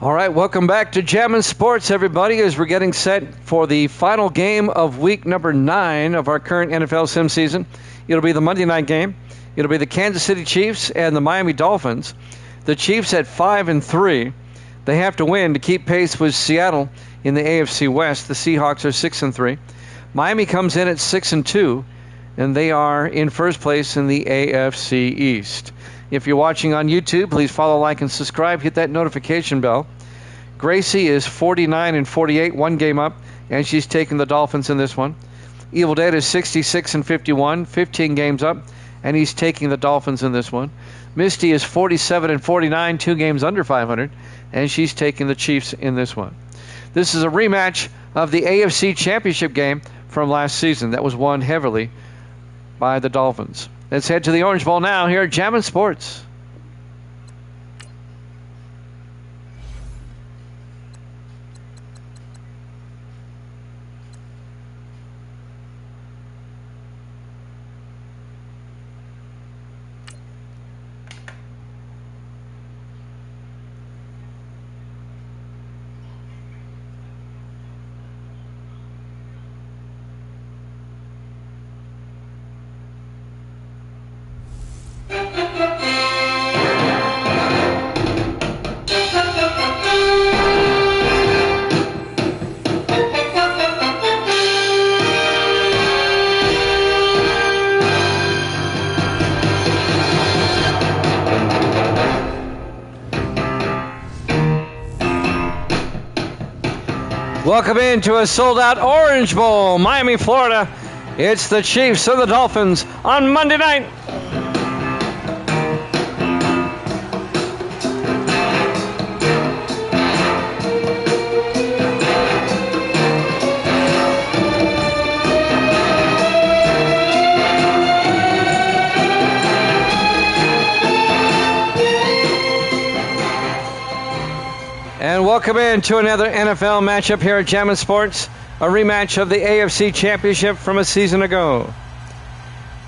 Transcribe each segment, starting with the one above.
All right, welcome back to Jammin' Sports, everybody, as we're getting set for the final game of week number 9 of our current NFL sim season. It'll be the Monday night game. It'll be the Kansas City Chiefs and the Miami Dolphins. The Chiefs at 5-3. They have to win to keep pace with Seattle in the AFC West. The Seahawks are 6-3. Miami comes in at 6-2, and they are in first place in the AFC East. If you're watching on YouTube, please follow, like, and subscribe. Hit that notification bell. Gracie is 49-48, one game up, and she's taking the Dolphins in this one. Evil Dead is 66-51, 15 games up, and he's taking the Dolphins in this one. Misty is 47-49, 2 games under 500, and she's taking the Chiefs in this one. This is a rematch of the AFC Championship game from last season that was won heavily by the Dolphins. Let's head to the Orange Bowl now here at Jammin' Sports. Welcome into a sold-out Orange Bowl, Miami, Florida. It's the Chiefs and the Dolphins on Monday night. And welcome into another NFL matchup here at Jammin' Sports, a rematch of the AFC Championship from a season ago.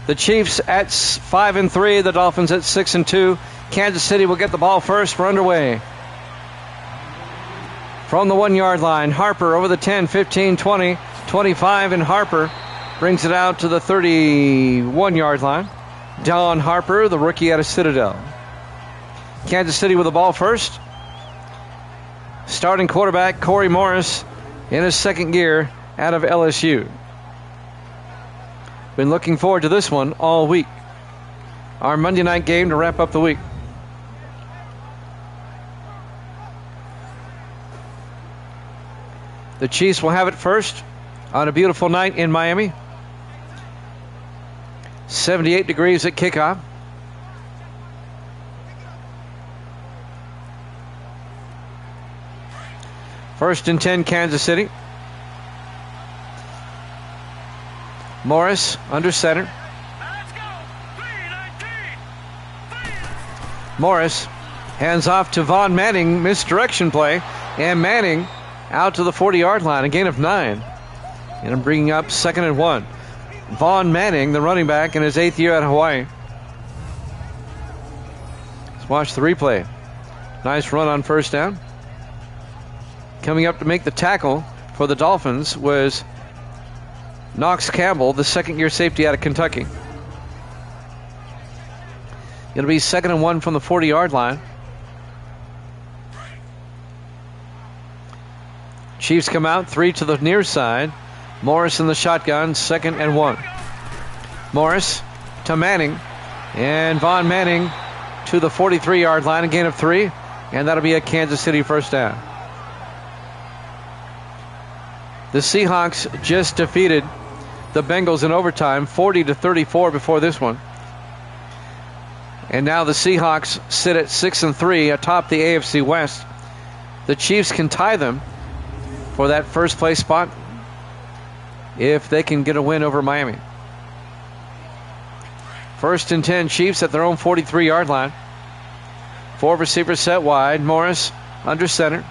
The Chiefs at 5-3, the Dolphins at 6-2. Kansas City will get the ball first. We're underway. From the 1-yard line, Harper over the 10, 15, 20, 25, and Harper brings it out to the 31-yard line. Don Harper, the rookie out of Citadel. Kansas City with the ball first. Starting quarterback Corey Morris in his second year out of LSU. Been looking forward to this one all week. Our Monday night game to wrap up the week. The Chiefs will have it first on a beautiful night in Miami. 78 degrees at kickoff. First and 10, Kansas City. Morris under center. Morris hands off to Vaughn Manning, misdirection play, and Manning out to the 40-yard line, a gain of 9. And I'm bringing up 2nd and 1. Vaughn Manning, the running back, in his 8th year at Hawaii. Let's watch the replay. Nice run on first down. Coming up to make the tackle for the Dolphins was Knox Campbell, the second-year safety out of Kentucky. It'll be 2nd and 1 from the 40-yard line. Chiefs come out, 3 to the near side. Morris in the shotgun, 2nd and 1. Morris to Manning, and Vaughn Manning to the 43-yard line, a gain of 3, and that'll be a Kansas City first down. The Seahawks just defeated the Bengals in overtime, 40-34 before this one. And now the Seahawks sit at 6-3 atop the AFC West. The Chiefs can tie them for that first place spot if they can get a win over Miami. First and 10, Chiefs at their own 43-yard line. 4 receivers set wide. Morris under center.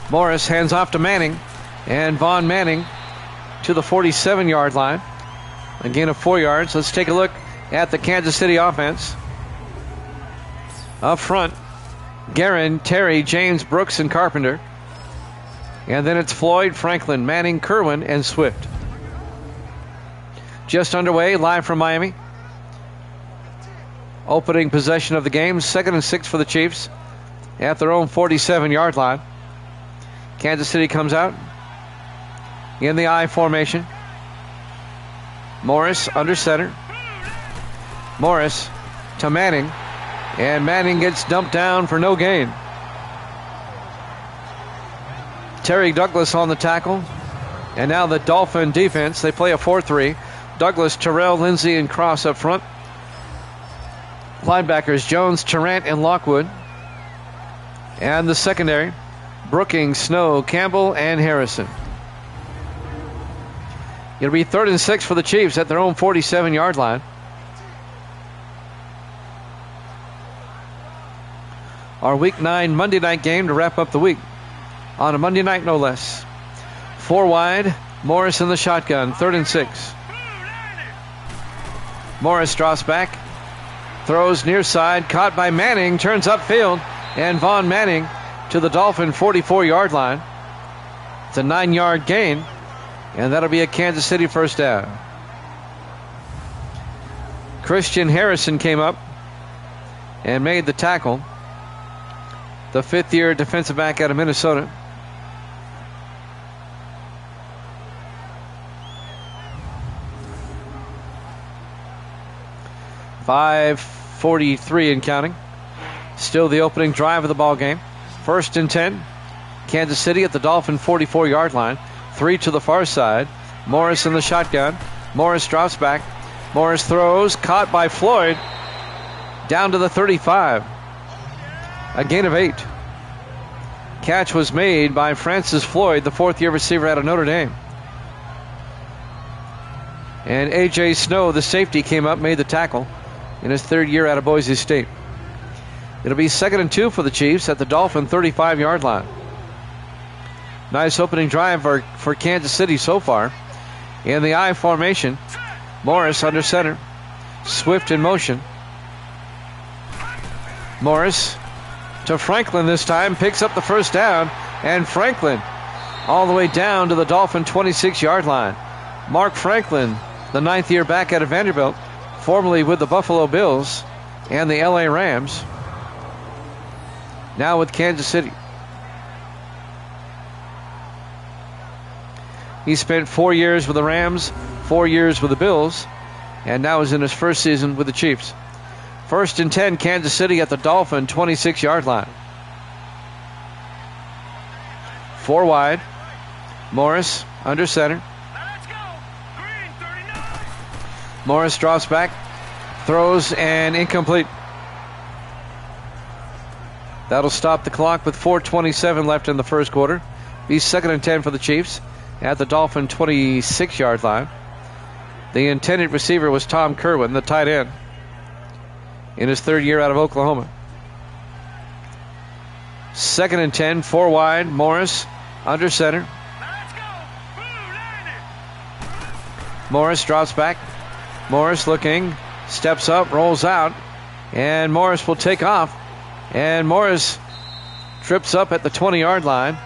Morris hands off to Manning, and Vaughn Manning to the 47-yard line. A gain of 4 yards. Let's take a look at the Kansas City offense. Up front, Guerin, Terry, James, Brooks, and Carpenter. And then it's Floyd, Franklin, Manning, Kerwin, and Swift. Just underway, live from Miami. Opening possession of the game, 2nd and 6 for the Chiefs at their own 47-yard line. Kansas City comes out in the I formation. Morris under center. Morris to Manning, and Manning gets dumped down for no gain. Terry Douglas on the tackle, and now the Dolphin defense, they play a 4-3. Douglas, Terrell, Lindsey, and Cross up front. Linebackers Jones, Tarrant, and Lockwood. And the secondary, Brookings, Snow, Campbell, and Harrison. It'll be 3rd and 6 for the Chiefs at their own 47-yard line. Our Week 9 Monday night game to wrap up the week. On a Monday night, no less. 4 wide, Morris in the shotgun, 3rd and 6. Morris drops back, throws near side, caught by Manning, turns upfield, and Vaughn Manning to the Dolphin 44-yard line. It's a 9-yard gain, and that'll be a Kansas City first down. Christian Harrison came up and made the tackle. The 5th-year defensive back out of Minnesota. .543 and counting. Still the opening drive of the ball game. 1st and 10. Kansas City at the Dolphin 44-yard line. 3 to the far side. Morris in the shotgun. Morris drops back. Morris throws. Caught by Floyd. Down to the 35. A gain of 8. Catch was made by Francis Floyd, the 4th-year receiver out of Notre Dame. And A.J. Snow, the safety, came up, made the tackle in his 3rd year out of Boise State. It'll be 2nd and 2 for the Chiefs at the Dolphin 35-yard line. Nice opening drive for Kansas City so far. In the I formation, Morris under center. Swift in motion. Morris to Franklin this time, picks up the first down, and Franklin all the way down to the Dolphin 26-yard line. Mark Franklin, the 9th-year back out of Vanderbilt, formerly with the Buffalo Bills and the LA Rams, now with Kansas City. He spent 4 years with the Rams, 4 years with the Bills, and now is in his first season with the Chiefs. 1st and 10, Kansas City at the Dolphin 26-yard line. 4 wide. Morris under center. Morris drops back, throws, and incomplete. That'll stop the clock with 4:27 left in the first quarter. Be 2nd and 10 for the Chiefs at the Dolphin 26-yard line. The intended receiver was Tom Kerwin, the tight end, in his 3rd year out of Oklahoma. 2nd and 10, 4 wide, Morris under center. Morris drops back. Morris looking, steps up, rolls out, and Morris will take off. And Morris trips up at the 20-yard line.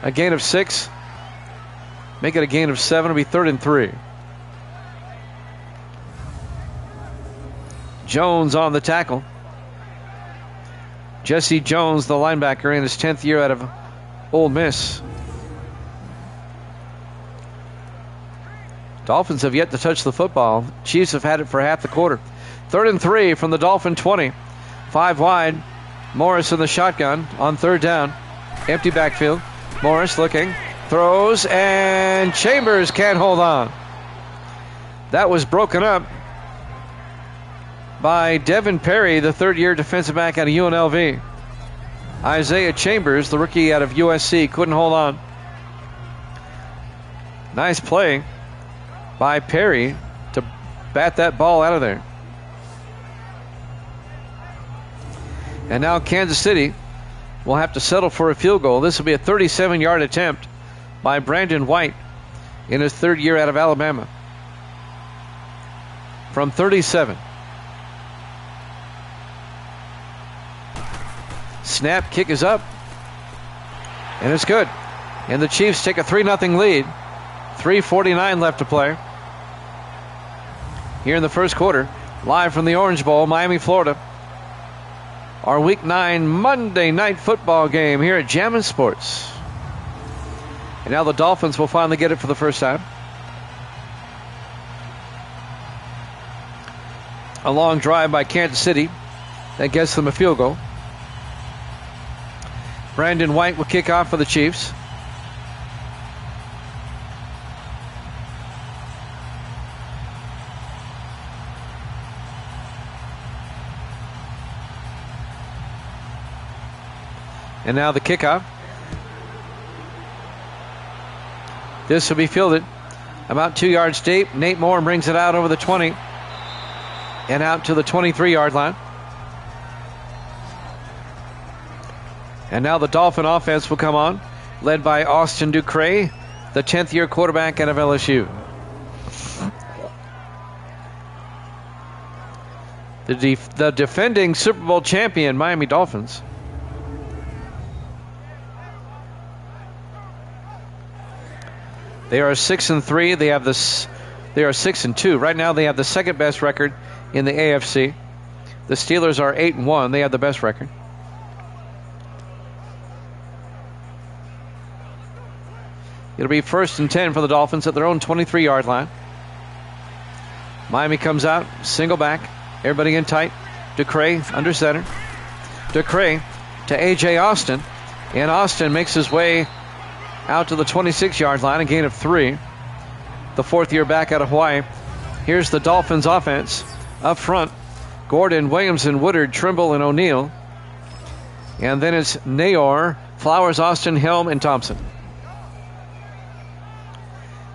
A gain of 6. Make it a gain of 7. It'll be 3rd and 3. Jones on the tackle. Jesse Jones, the linebacker, in his 10th year out of Ole Miss. Dolphins have yet to touch the football. Chiefs have had it for half the quarter. 3rd and 3 from the Dolphin 20. 5 wide. Morris in the shotgun on 3rd down. Empty backfield. Morris looking, throws, and Chambers can't hold on. That was broken up by Devin Perry, the 3rd-year defensive back out of UNLV. Isaiah Chambers, the rookie out of USC, couldn't hold on. Nice play by Perry to bat that ball out of there. And now Kansas City will have to settle for a field goal. This will be a 37-yard attempt by Brandon White in his 3rd year out of Alabama. From 37. snap, kick is up, and it's good. And the Chiefs take a 3-0 lead. 3:49 left to play here in the first quarter. Live from the Orange Bowl, Miami, Florida. Our Week 9 Monday Night Football game here at Jammin' Sports. And now the Dolphins will finally get it for the first time. A long drive by Kansas City that gets them a field goal. Brandon White will kick off for the Chiefs. And now the kickoff. This will be fielded about 2 yards deep. Nate Moore brings it out over the 20 and out to the 23-yard line. And now the Dolphin offense will come on, led by Austin Ducre, the 10th-year quarterback out of LSU. The defending Super Bowl champion Miami Dolphins. They are 6-3. They are 6-2. Right now they have the second best record in the AFC. The Steelers are 8-1. They have the best record. It'll be 1st and 10 for the Dolphins at their own 23-yard line. Miami comes out, single back, everybody in tight. Ducre under center. Ducre to A.J. Austin, and Austin makes his way out to the 26-yard line, a gain of 3. The 4th-year back out of Hawaii. Here's the Dolphins offense up front. Gordon, Williamson, Woodard, Trimble, and O'Neal. And then it's Nayor, Flowers, Austin, Helm, and Thompson.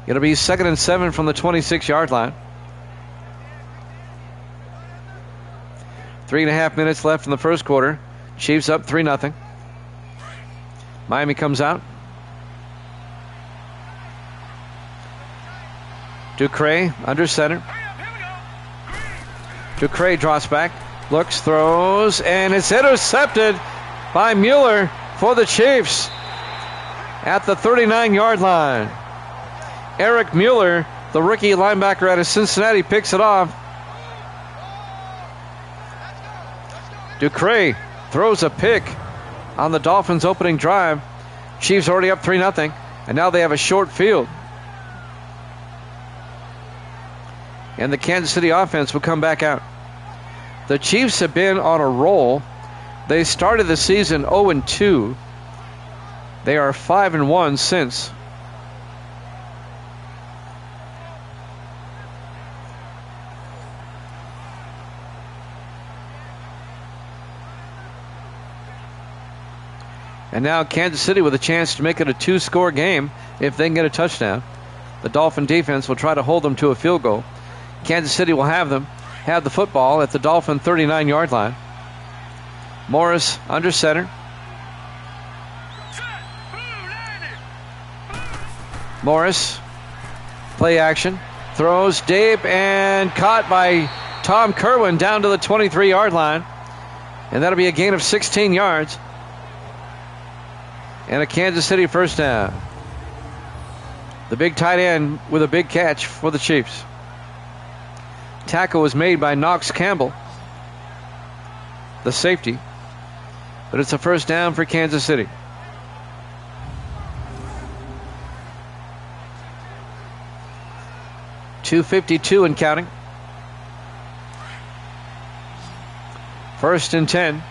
It'll be 2nd and 7 from the 26-yard line. 3.5 minutes left in the first quarter. Chiefs up 3-0. Miami comes out. Ducre under center. Ducre drops back, looks, throws, and it's intercepted by Mueller for the Chiefs at the 39-yard line. Eric Mueller, the rookie linebacker out of Cincinnati, picks it off. Ducre throws a pick on the Dolphins' opening drive. Chiefs already up 3-0, and now they have a short field. And the Kansas City offense will come back out. The Chiefs have been on a roll. They started the season 0-2. They are 5-1 since. And now Kansas City with a chance to make it a 2-score game if they can get a touchdown. The Dolphin defense will try to hold them to a field goal. Kansas City will have the football at the Dolphin 39-yard line. Morris under center. Morris, play action, throws deep and caught by Tom Kerwin down to the 23-yard line. And that'll be a gain of 16 yards. And a Kansas City first down. The big tight end with a big catch for the Chiefs. Tackle was made by Knox Campbell, the safety. But it's a first down for Kansas City. .252 and counting. 1st and 10.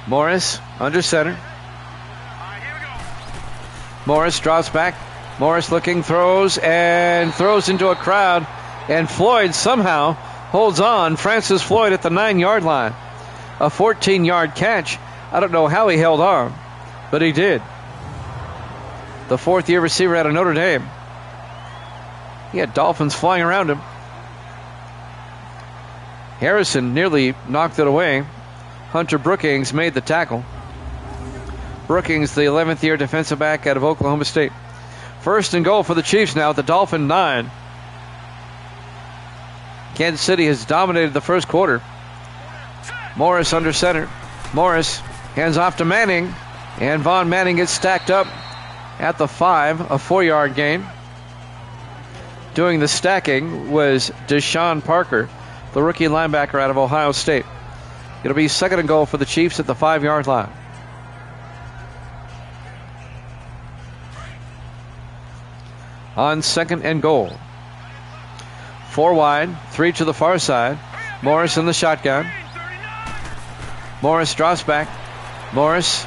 Morris under center. Morris drops back. Morris looking, throws into a crowd. And Floyd somehow holds on. Francis Floyd at the 9-yard line. A 14-yard catch. I don't know how he held on, but he did. The 4th-year receiver out of Notre Dame. He had Dolphins flying around him. Harrison nearly knocked it away. Hunter Brookings made the tackle. Brookings, the 11th-year defensive back out of Oklahoma State. 1st and goal for the Chiefs now at the Dolphin 9. Kansas City has dominated the first quarter. Morris under center. Morris hands off to Manning, and Vaughn Manning gets stacked up at the 5, a 4-yard gain. Doing the stacking was Deshaun Parker, the rookie linebacker out of Ohio State. It'll be 2nd and goal for the Chiefs at the 5-yard line. On 2nd and goal. 4 wide, 3 to the far side. Morris in the shotgun. Morris drops back. Morris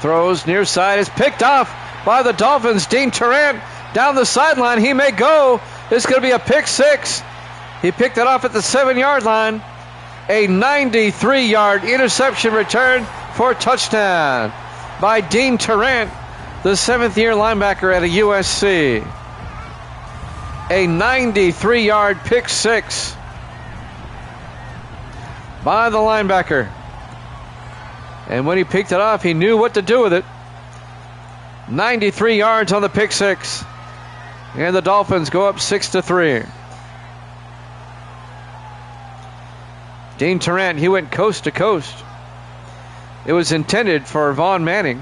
throws near side. Is picked off by the Dolphins. Dean Tarrant down the sideline. He may go. This is going to be a pick 6. He picked it off at the 7-yard line. A 93-yard interception return for a touchdown by Dean Tarrant, the 7th-year linebacker at a USC. A 93-yard pick 6 by the linebacker. And when he picked it off, he knew what to do with it. 93 yards on the pick 6. And the Dolphins go up 6-3. Dean Tarrant, he went coast to coast. It was intended for Vaughn Manning.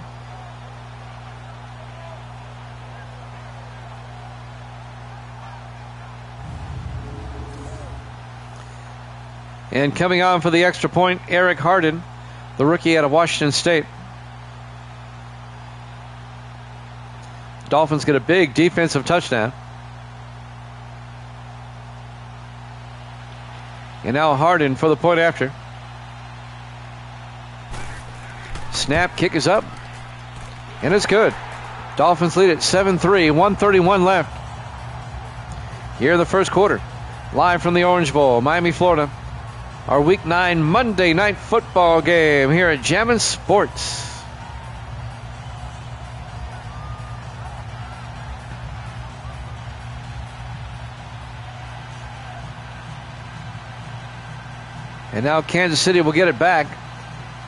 And coming on for the extra point, Eric Harden, the rookie out of Washington State. The Dolphins get a big defensive touchdown. And now Harden for the point after. Snap, kick is up. And it's good. Dolphins lead at 7-3, 1:31 left. Here in the first quarter. Live from the Orange Bowl, Miami, Florida. Our Week 9 Monday Night Football game here at Jammin' Sports. And now Kansas City will get it back.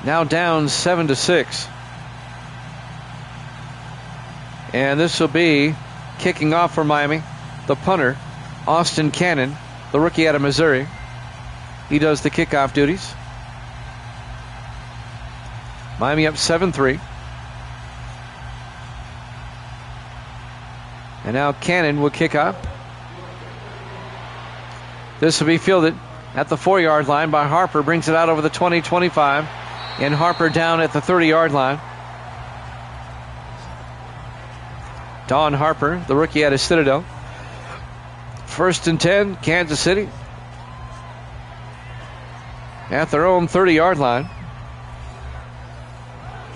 Now down 7-6. And this will be kicking off for Miami. The punter, Austin Cannon, the rookie out of Missouri. He does the kickoff duties. Miami up 7-3. And now Cannon will kick off. This will be fielded at the 4-yard line by Harper. Brings it out over the 20-25. And Harper down at the 30-yard line. Don Harper, the rookie out of Citadel. 1st and 10, Kansas City. At their own 30-yard line.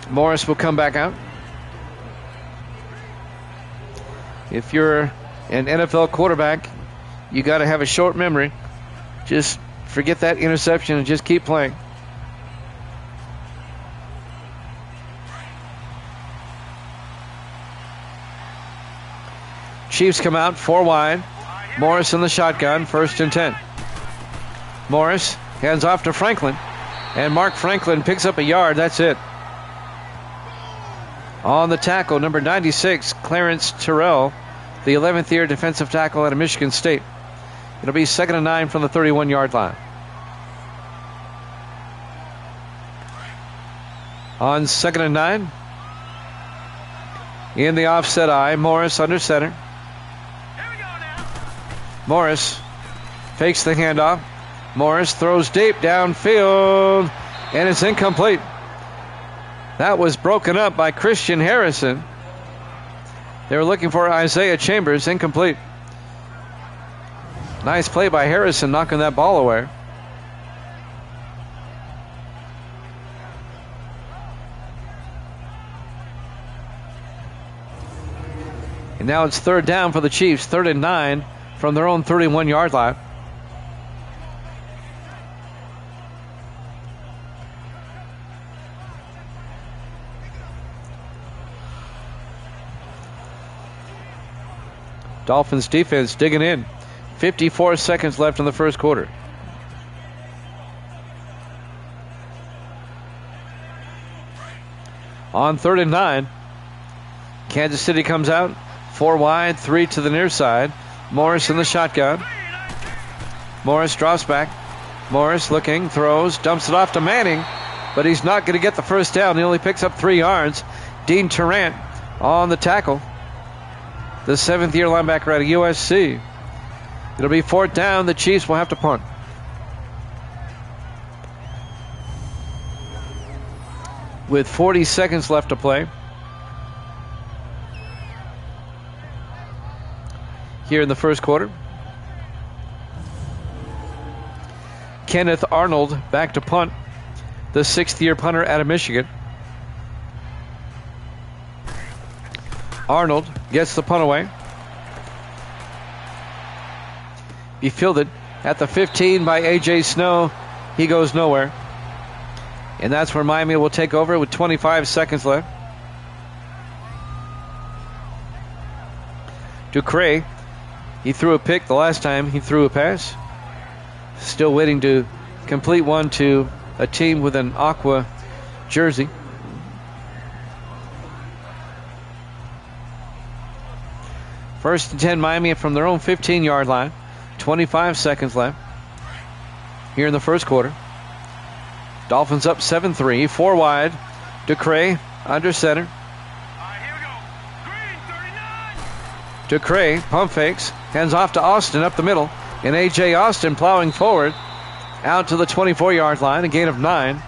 Morris will come back out. If you're an NFL quarterback, you got to have a short memory. Just forget that interception and just keep playing. Chiefs come out 4 wide. Morris in the shotgun, 1st and 10. Morris hands off to Franklin, and Mark Franklin picks up a yard. That's it. On the tackle, number 96, Clarence Terrell, the 11th-year defensive tackle out of Michigan State. It'll be 2nd and 9 from the 31-yard line. On 2nd and 9, in the offset eye, Morris under center. Morris fakes the handoff. Morris throws deep downfield, and it's incomplete. That was broken up by Christian Harrison. They were looking for Isaiah Chambers, incomplete. Nice play by Harrison, knocking that ball away. And now it's 3rd down for the Chiefs, 3rd and 9 from their own 31-yard line. Dolphins defense digging in. 54 seconds left in the first quarter. On 3rd and 9, Kansas City comes out. 4 wide, 3 to the near side. Morris in the shotgun. Morris drops back. Morris looking, throws, dumps it off to Manning. but he's not going to get the first down. He only picks up 3 yards. Dean Tarrant on the tackle. The 7th-year linebacker out of USC. It'll be 4th down. The Chiefs will have to punt. With 40 seconds left to play. Here in the first quarter. Kenneth Arnold back to punt. The 6th-year punter out of Michigan. Arnold gets the punt away. Be fielded at the 15 by A.J. Snow. He goes nowhere. And that's where Miami will take over with 25 seconds left. Ducre, he threw a pick the last time he threw a pass. Still waiting to complete one to a team with an aqua jersey. First and 10 Miami from their own 15-yard line. 25 seconds left here in the first quarter. Dolphins up 7-3, 4 wide. Ducre under center. Ducre pump fakes, hands off to Austin up the middle, and A.J. Austin plowing forward out to the 24-yard line, a gain of 9.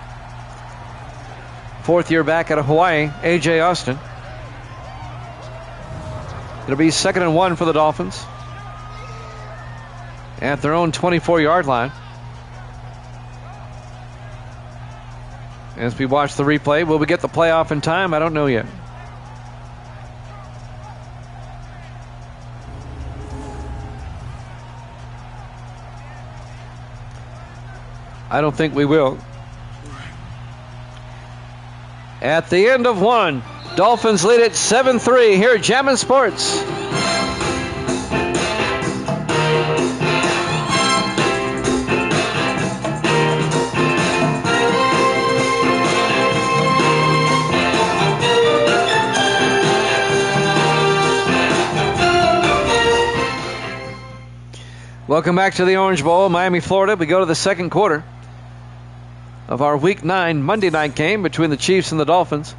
4th year back out of Hawaii, A.J. Austin. It'll be 2nd and 1 for the Dolphins at their own 24-yard line. As we watch the replay, will we get the playoff in time? I don't know yet. I don't think we will. At the end of 1, Dolphins lead it 7-3 here at Jammin' Sports. Welcome back to the Orange Bowl, Miami, Florida. We go to the second quarter of our Week 9 Monday night game between the Chiefs and the Dolphins.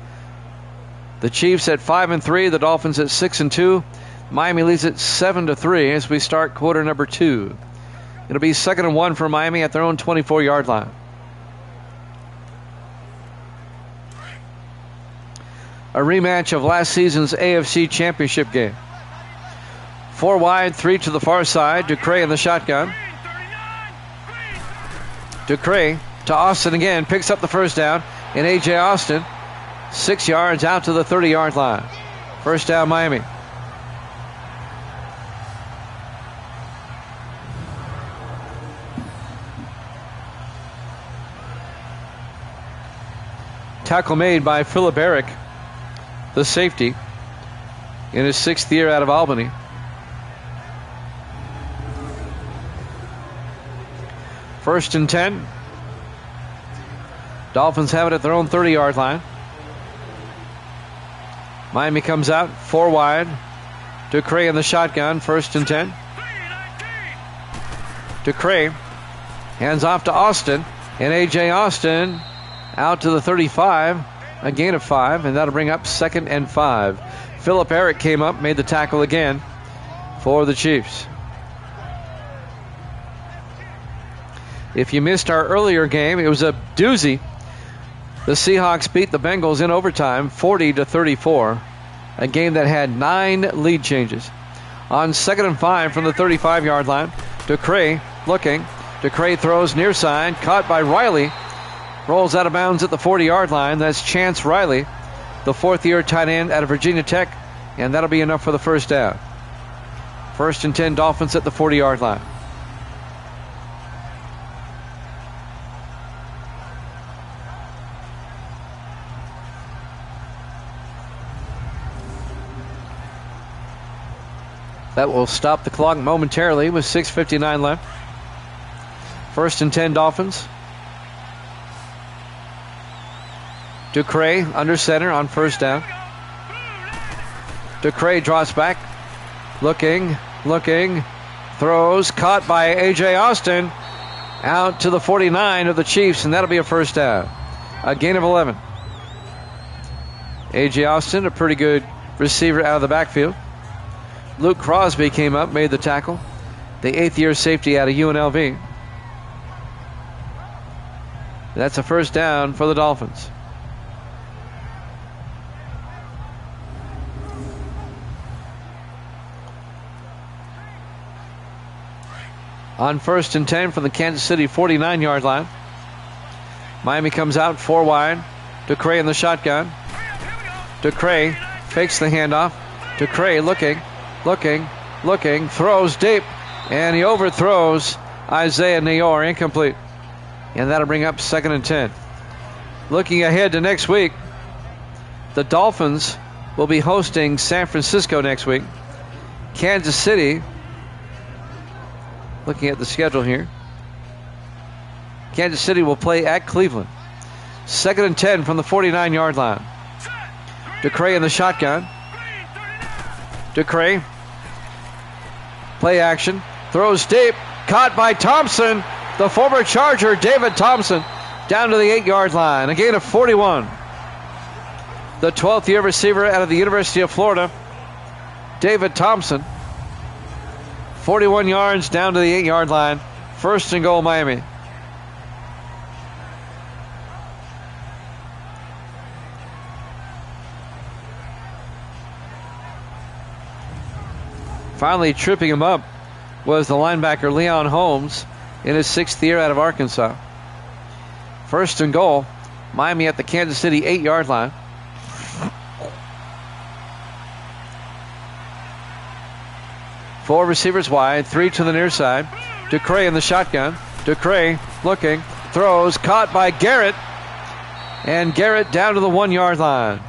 The Chiefs at 5-3, the Dolphins at 6-2. Miami leads it 7-3 as we start quarter number 2. It'll be 2nd and 1 for Miami at their own 24-yard line. A rematch of last season's AFC Championship game. 4 wide, 3 to the far side. Ducre in the shotgun. Ducre to Austin again, picks up the first down. And A.J. Austin, 6 yards out to the 30-yard line. First down, Miami. Tackle made by Philip Eric, the safety, in his 6th year out of Albany. First and 10. Dolphins have it at their own 30-yard line. Miami comes out 4 wide. Ducre in the shotgun. First and 10. Ducre hands off to Austin. And A.J. Austin out to the 35. A gain of 5. And that'll bring up 2nd and 5. Philip Eric came up, made the tackle again for the Chiefs. If you missed our earlier game, it was a doozy. The Seahawks beat the Bengals in overtime, 40-34. A game that had 9 lead changes. On 2nd and 5 from the 35-yard line, Ducre looking. Ducre throws near side, caught by Riley. Rolls out of bounds at the 40-yard line. That's Chance Riley, the 4th-year tight end out of Virginia Tech. And that'll be enough for the first down. First and 10, Dolphins at the 40-yard line. That will stop the clock momentarily with 6:59 left. First and 10, Dolphins. Ducre under center on first down. Ducre drops back. Looking. Throws. Caught by A.J. Austin. Out to the 49 of the Chiefs, and that'll be a first down. A gain of 11. A.J. Austin, a pretty good receiver out of the backfield. Luke Crosby came up, made the tackle. The 8th-year safety out of UNLV. That's a first down for the Dolphins. On 1st and 10 from the Kansas City 49-yard line. Miami comes out 4 wide. DeCray in the shotgun. DeCray fakes the handoff. DeCray looking, throws deep, and he overthrows Isaiah Neyor, incomplete. And that'll bring up 2nd and 10. Looking ahead to next week, the Dolphins will be hosting San Francisco next week. Kansas City, looking at the schedule here, Kansas City will play at Cleveland. 2nd and 10 from the 49-yard line. DeCray in the shotgun. DeCray, play action, throws deep, caught by Thompson, the former Charger, David Thompson, down to the 8-yard line. A gain of 41. The 12th-year receiver out of the University of Florida, David Thompson, 41 yards down to the 8-yard line. 1st and goal, Miami. Finally tripping him up was the linebacker Leon Holmes in his 6th year out of Arkansas. 1st and goal, Miami at the Kansas City 8-yard line. Four receivers wide, 3 to the near side. DeCray in the shotgun. DeCray looking, throws, caught by Garrett. And Garrett down to the 1-yard line.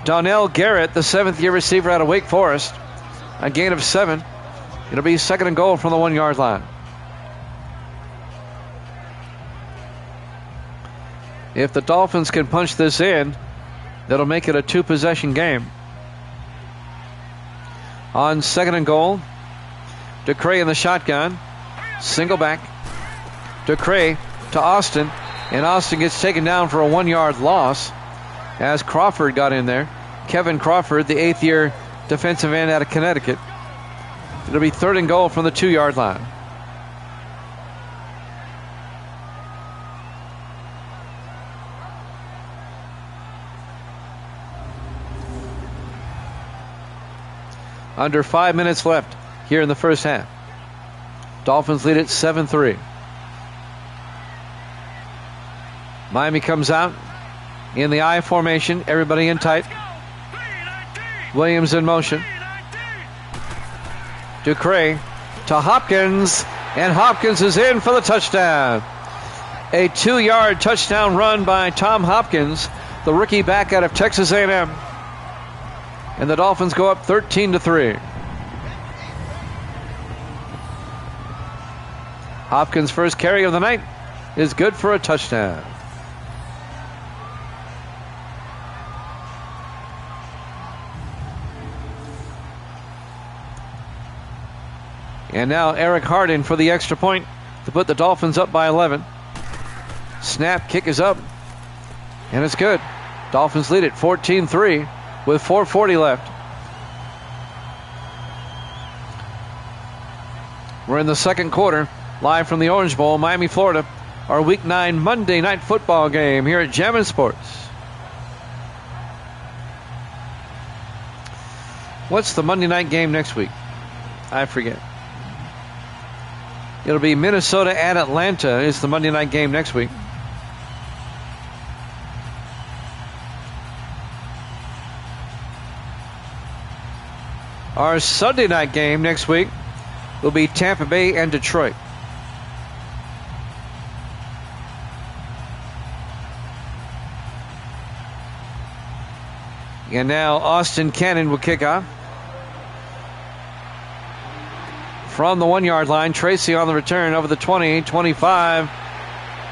Donnell Garrett, the 7th-year receiver out of Wake Forest. A gain of 7. It'll be 2nd and goal from the 1-yard line. If the Dolphins can punch this in, that'll make it a 2-possession game. On 2nd and goal, DeCray in the shotgun. Single back. DeCray to Austin. And Austin gets taken down for a 1-yard loss as Crawford got in there. Kevin Crawford, the 8th-year defensive end out of Connecticut. It'll be 3rd and goal from the 2-yard line. Under 5 minutes left here in the first half. Dolphins lead it 7-3. Miami comes out in the I formation. Everybody in tight. Williams in motion. DeCray to Hopkins. And Hopkins is in for the touchdown. A 2-yard touchdown run by Tom Hopkins, the rookie back out of Texas A&M. And the Dolphins go up 13-3. Hopkins' first carry of the night is good for a touchdown. And now Eric Harden for the extra point to put the Dolphins up by 11. Snap, kick is up, and it's good. Dolphins lead it 14-3 with 4:40 left. We're in the second quarter, live from the Orange Bowl, Miami, Florida. Our Week 9 Monday Night Football game here at Jammin' Sports. What's the Monday night game next week? I forget. It'll be Minnesota at Atlanta is the Monday night game next week. Our Sunday night game next week will be Tampa Bay and Detroit. And now Austin Cannon will kick off. From the 1-yard line, Tracy on the return over the 20, 25.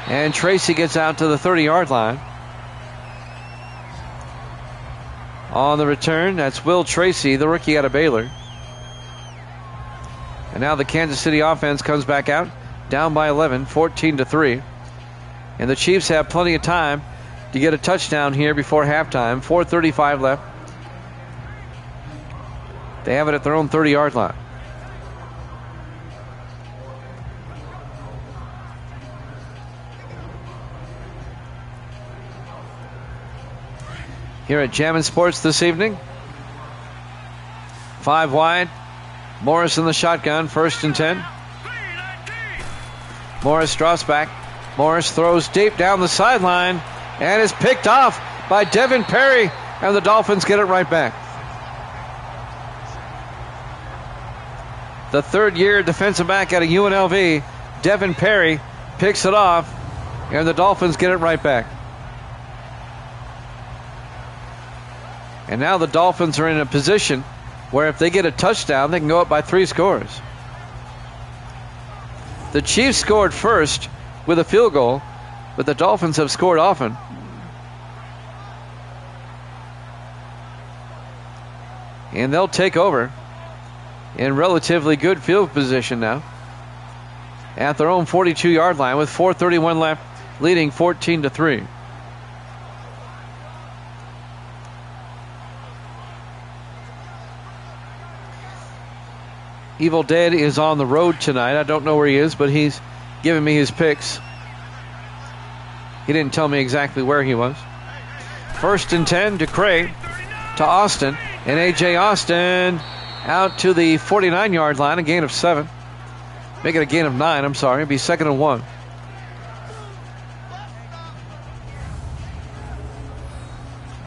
And Tracy gets out to the 30-yard line. On the return, that's Will Tracy, the rookie out of Baylor. And now the Kansas City offense comes back out, down by 11, 14-3. And the Chiefs have plenty of time to get a touchdown here before halftime. 4:35 left. They have it at their own 30-yard line. Here at Jammin' Sports this evening. 5 wide. Morris in the shotgun, 1st and 10. Morris drops back. Morris throws deep down the sideline and is picked off by Devin Perry, and the Dolphins get it right back. The third-year defensive back out of UNLV, Devin Perry, picks it off, and the Dolphins get it right back. And now the Dolphins are in a position where if they get a touchdown, they can go up by 3 scores. The Chiefs scored first with a field goal, but the Dolphins have scored often. And they'll take over in relatively good field position now at their own 42-yard line with 4:31 left, leading 14-3. Evil Dead is on the road tonight. I don't know where he is, but he's giving me his picks. He didn't tell me exactly where he was. 1st and 10, DeCray to Austin, and A.J. Austin out to the 49-yard line, a gain of 7. Make it a gain of 9, I'm sorry. It'll be 2nd and 1.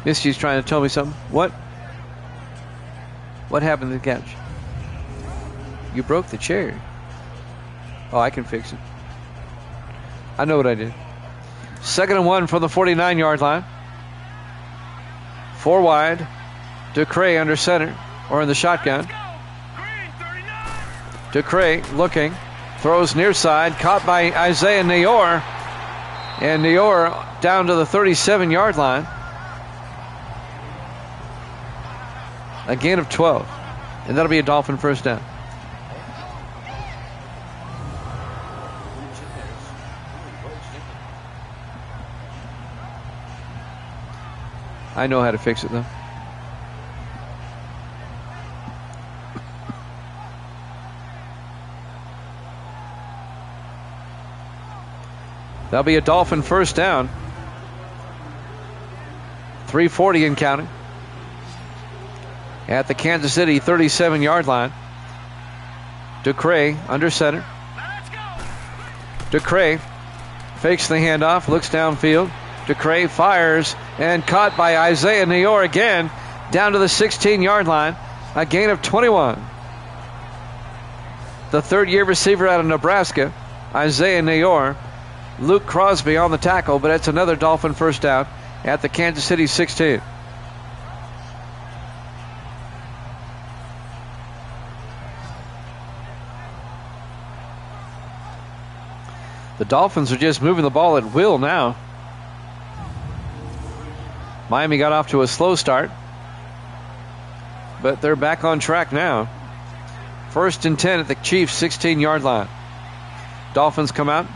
Misty's trying to tell me something. What? What happened to the catch? You broke the chair. Oh, I can fix it. I know what I did. 2nd and 1 from the 49-yard line. 4 wide. DeCray under center, or in the shotgun. DeCray looking. Throws near side. Caught by Isaiah Neyor. And Neyor down to the 37-yard line. A gain of 12. And that'll be a Dolphin first down. I know how to fix it, though. That'll be a Dolphin first down. 3:40 and counting. At the Kansas City 37-yard line. DeCray under center. DeCray fakes the handoff, looks downfield. DeCray fires and caught by Isaiah Neyor again down to the 16-yard line. A gain of 21. The third-year receiver out of Nebraska, Isaiah Neyor. Luke Crosby on the tackle, but it's another Dolphin first down at the Kansas City 16. The Dolphins are just moving the ball at will now. Miami got off to a slow start, but they're back on track now. 1st and 10 at the Chiefs 16-yard line. Dolphins come out.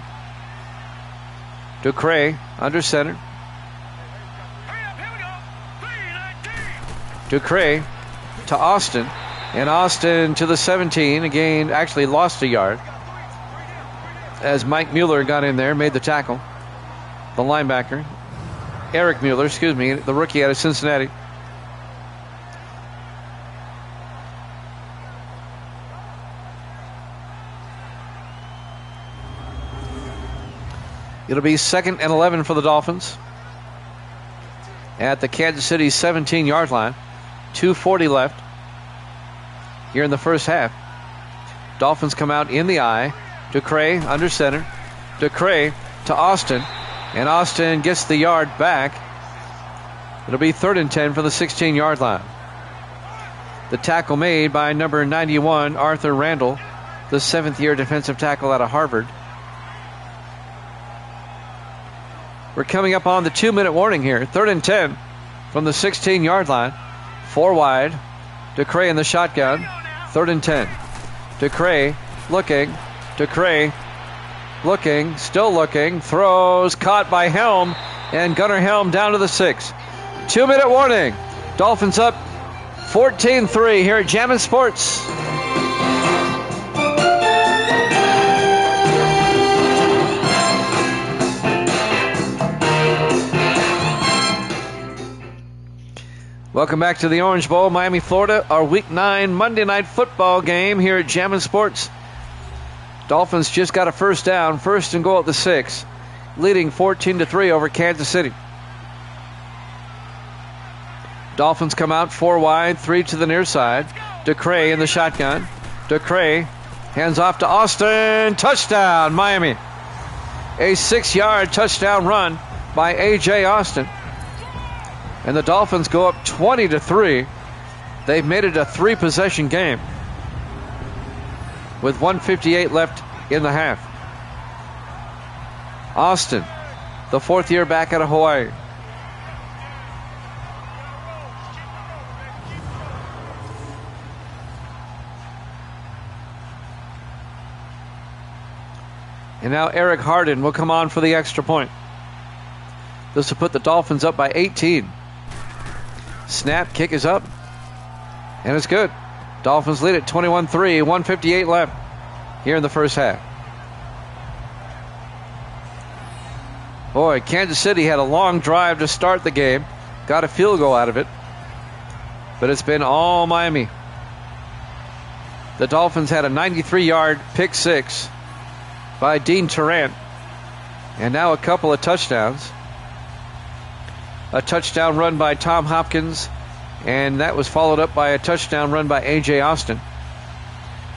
DeCray under center. DeCray to Austin, and Austin to the 17. Again, actually lost a yard as Mike Mueller got in there, made the tackle. The linebacker. Eric Mueller, the rookie out of Cincinnati. It'll be 2nd and 11 for the Dolphins at the Kansas City 17-yard line. 2:40 left here in the first half. Dolphins come out in the eye. DeCray under center. DeCray to Austin. And Austin gets the yard back. It'll be 3rd and 10 for the 16-yard line. The tackle made by number 91, Arthur Randall, the 7th-year defensive tackle out of Harvard. We're coming up on the 2-minute warning here. 3rd and 10 from the 16-yard line. 4 wide. DeCray in the shotgun. 3rd and 10. DeCray looking. DeCray looking, still looking, throws, caught by Helm, and Gunnar Helm down to the 6. 2-minute warning. Dolphins up 14-3 here at Jammin' Sports. Welcome back to the Orange Bowl, Miami, Florida, our Week 9 Monday Night Football game here at Jammin' Sports. Dolphins just got a first down, first and goal at the 6, leading 14-3 over Kansas City. Dolphins come out 4 wide, 3 to the near side. DeCray in the shotgun. DeCray hands off to Austin. Touchdown, Miami. A 6-yard touchdown run by A.J. Austin. And the Dolphins go up 20-3. They've made it a 3-possession game with 1:58 left in the half. Austin, the 4th-year back out of Hawaii. And now Eric Harden will come on for the extra point. This will put the Dolphins up by 18. Snap, kick is up, and it's good. Dolphins lead at 21-3, 1:58 left here in the first half. Boy, Kansas City had a long drive to start the game. Got a field goal out of it, but it's been all Miami. The Dolphins had a 93-yard pick 6 by Dean Tarrant, and now a couple of touchdowns. A touchdown run by Tom Hopkins, and that was followed up by a touchdown run by A.J. Austin.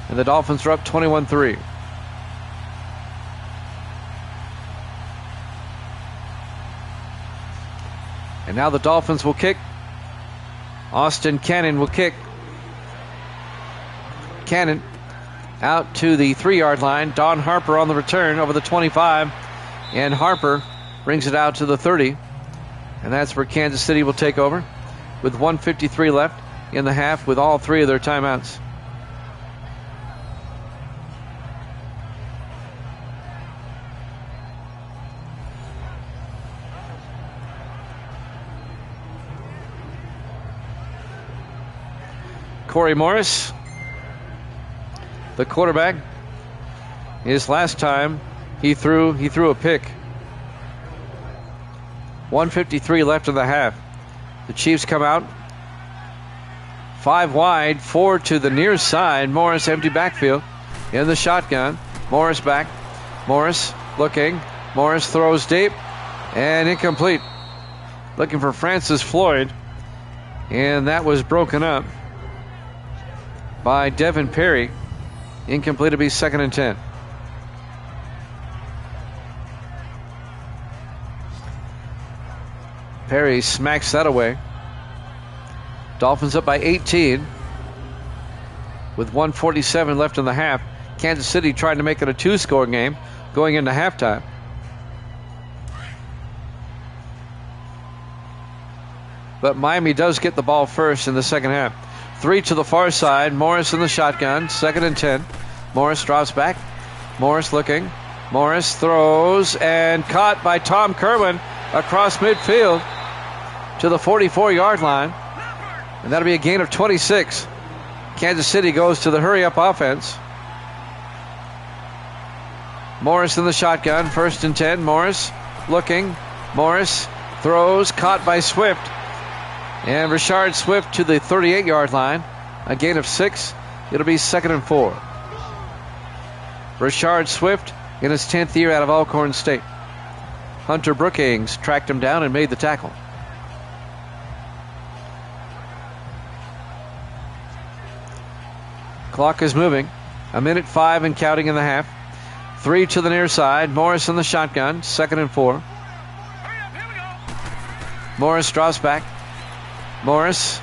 And the Dolphins are up 21-3. And now the Dolphins will kick. Austin Cannon will kick. Cannon out to the 3-yard line. Don Harper on the return over the 25. And Harper brings it out to the 30. And that's where Kansas City will take over with 1:53 left in the half with all 3 of their timeouts. Corey Morris, the quarterback, his last time he threw a pick. 1:53 left in the half. The Chiefs come out 5 wide, 4 to the near side. Morris empty backfield in the shotgun. Morris back. Morris looking. Morris throws deep and incomplete. Looking for Francis Floyd, and that was broken up by Devin Perry. Incomplete to be 2nd and 10. Perry smacks that away. Dolphins up by 18 with 1:47 left in the half. Kansas City trying to make it a 2-score game going into halftime. But Miami does get the ball first in the second half. 3 to the far side. Morris in the shotgun. 2nd and 10. Morris drops back. Morris looking. Morris throws and caught by Tom Kerwin across midfield to the 44-yard line. And that'll be a gain of 26. Kansas City goes to the hurry-up offense. Morris in the shotgun. 1st and 10. Morris looking. Morris throws. Caught by Swift. And Rashard Swift to the 38-yard line. A gain of 6. It'll be 2nd and 4. Rashard Swift in his 10th year out of Alcorn State. Hunter Brookings tracked him down and made the tackle. Clock is moving. 1:05 and counting in the half. 3 to the near side. Morris in the shotgun. 2nd and 4. Morris drops back. Morris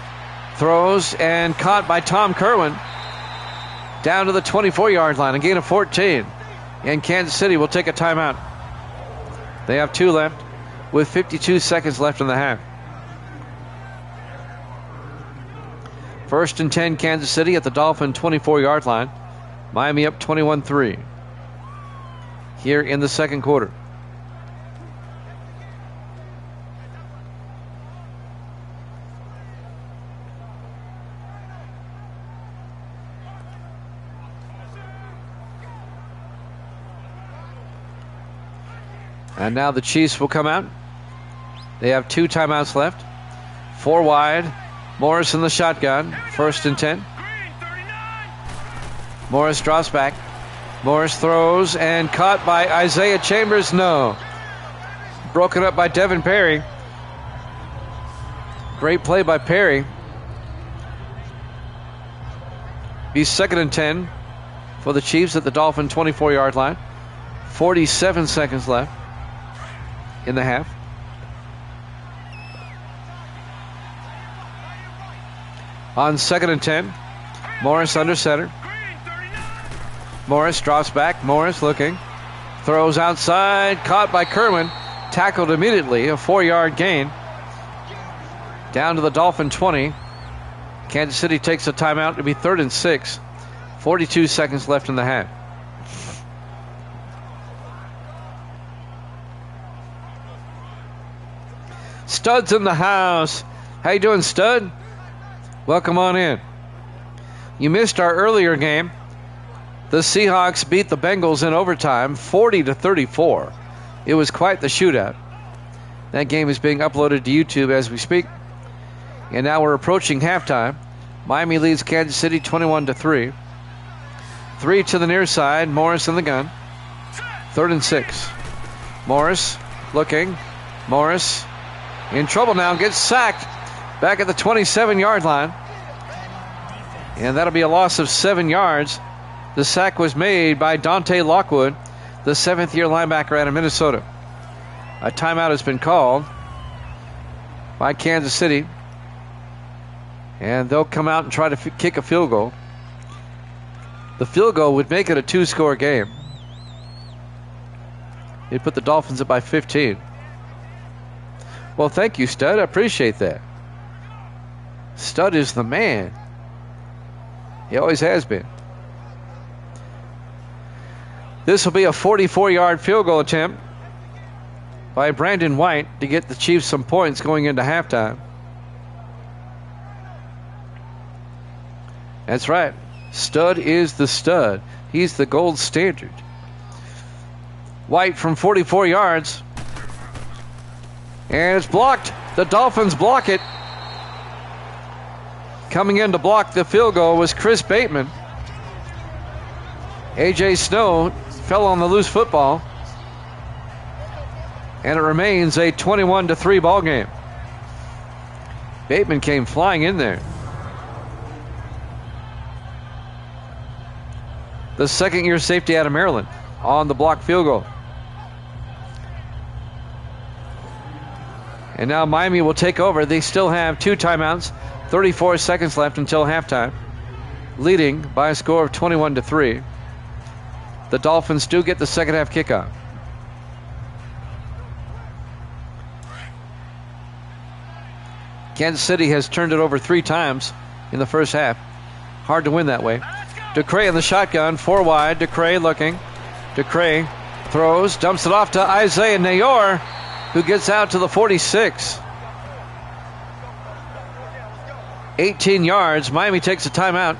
throws and caught by Tom Kerwin down to the 24-yard line. A gain of 14. And Kansas City will take a timeout. They have 2 left with 52 seconds left in the half. 1st and 10 Kansas City at the Dolphin 24-yard line. Miami up 21-3. here in the second quarter. And now the Chiefs will come out. They have 2 timeouts left. 4 wide. Morris in the shotgun. 1st and 10. Morris drops back. Morris throws and caught by Isaiah Chambers. No. Broken up by Devin Perry. Great play by Perry. He's 2nd and 10 for the Chiefs at the Dolphin 24-yard line. 47 seconds left in the half. On 2nd and 10, Morris under center. Morris drops back. Morris looking. Throws outside. Caught by Kerwin. Tackled immediately. A 4-yard gain. Down to the Dolphin 20. Kansas City takes a timeout to be 3rd and 6. 42 seconds left in the half. Stud's in the house. How you doing, Stud? Welcome on in. You missed our earlier game. The Seahawks beat the Bengals in overtime 40-34. It was quite the shootout. That game is being uploaded to YouTube as we speak. And now we're approaching halftime. Miami leads Kansas City 21-3. 3 to the near side. Morris in the gun. 3rd and 6. Morris looking. Morris in trouble now. Gets sacked back at the 27-yard line. And that'll be a loss of 7 yards. The sack was made by Dante Lockwood, the 7th-year linebacker out of Minnesota. A timeout has been called by Kansas City. And they'll come out and try to kick a field goal. The field goal would make it a 2-score game. It'd put the Dolphins up by 15. Well, thank you, Stud. I appreciate that. Stud is the man. He always has been. This will be a 44-yard field goal attempt by Brandon White to get the Chiefs some points going into halftime. That's right. Stud is the stud. He's the gold standard. White from 44 yards. And it's blocked. The Dolphins block it. Coming in to block the field goal was Chris Bateman. A.J. Snow fell on the loose football. And it remains a 21-3 ball game. Bateman came flying in there. The 2nd-year safety out of Maryland on the blocked field goal. And now Miami will take over. They still have 2 timeouts, 34 seconds left until halftime, leading by a score of 21-3. The Dolphins do get the second half kickoff. Kansas City has turned it over 3 times in the first half. Hard to win that way. DeCray in the shotgun, 4 wide. DeCray looking. DeCray throws, dumps it off to Isaiah Nayor, who gets out to the 46. 18 yards. Miami takes a timeout.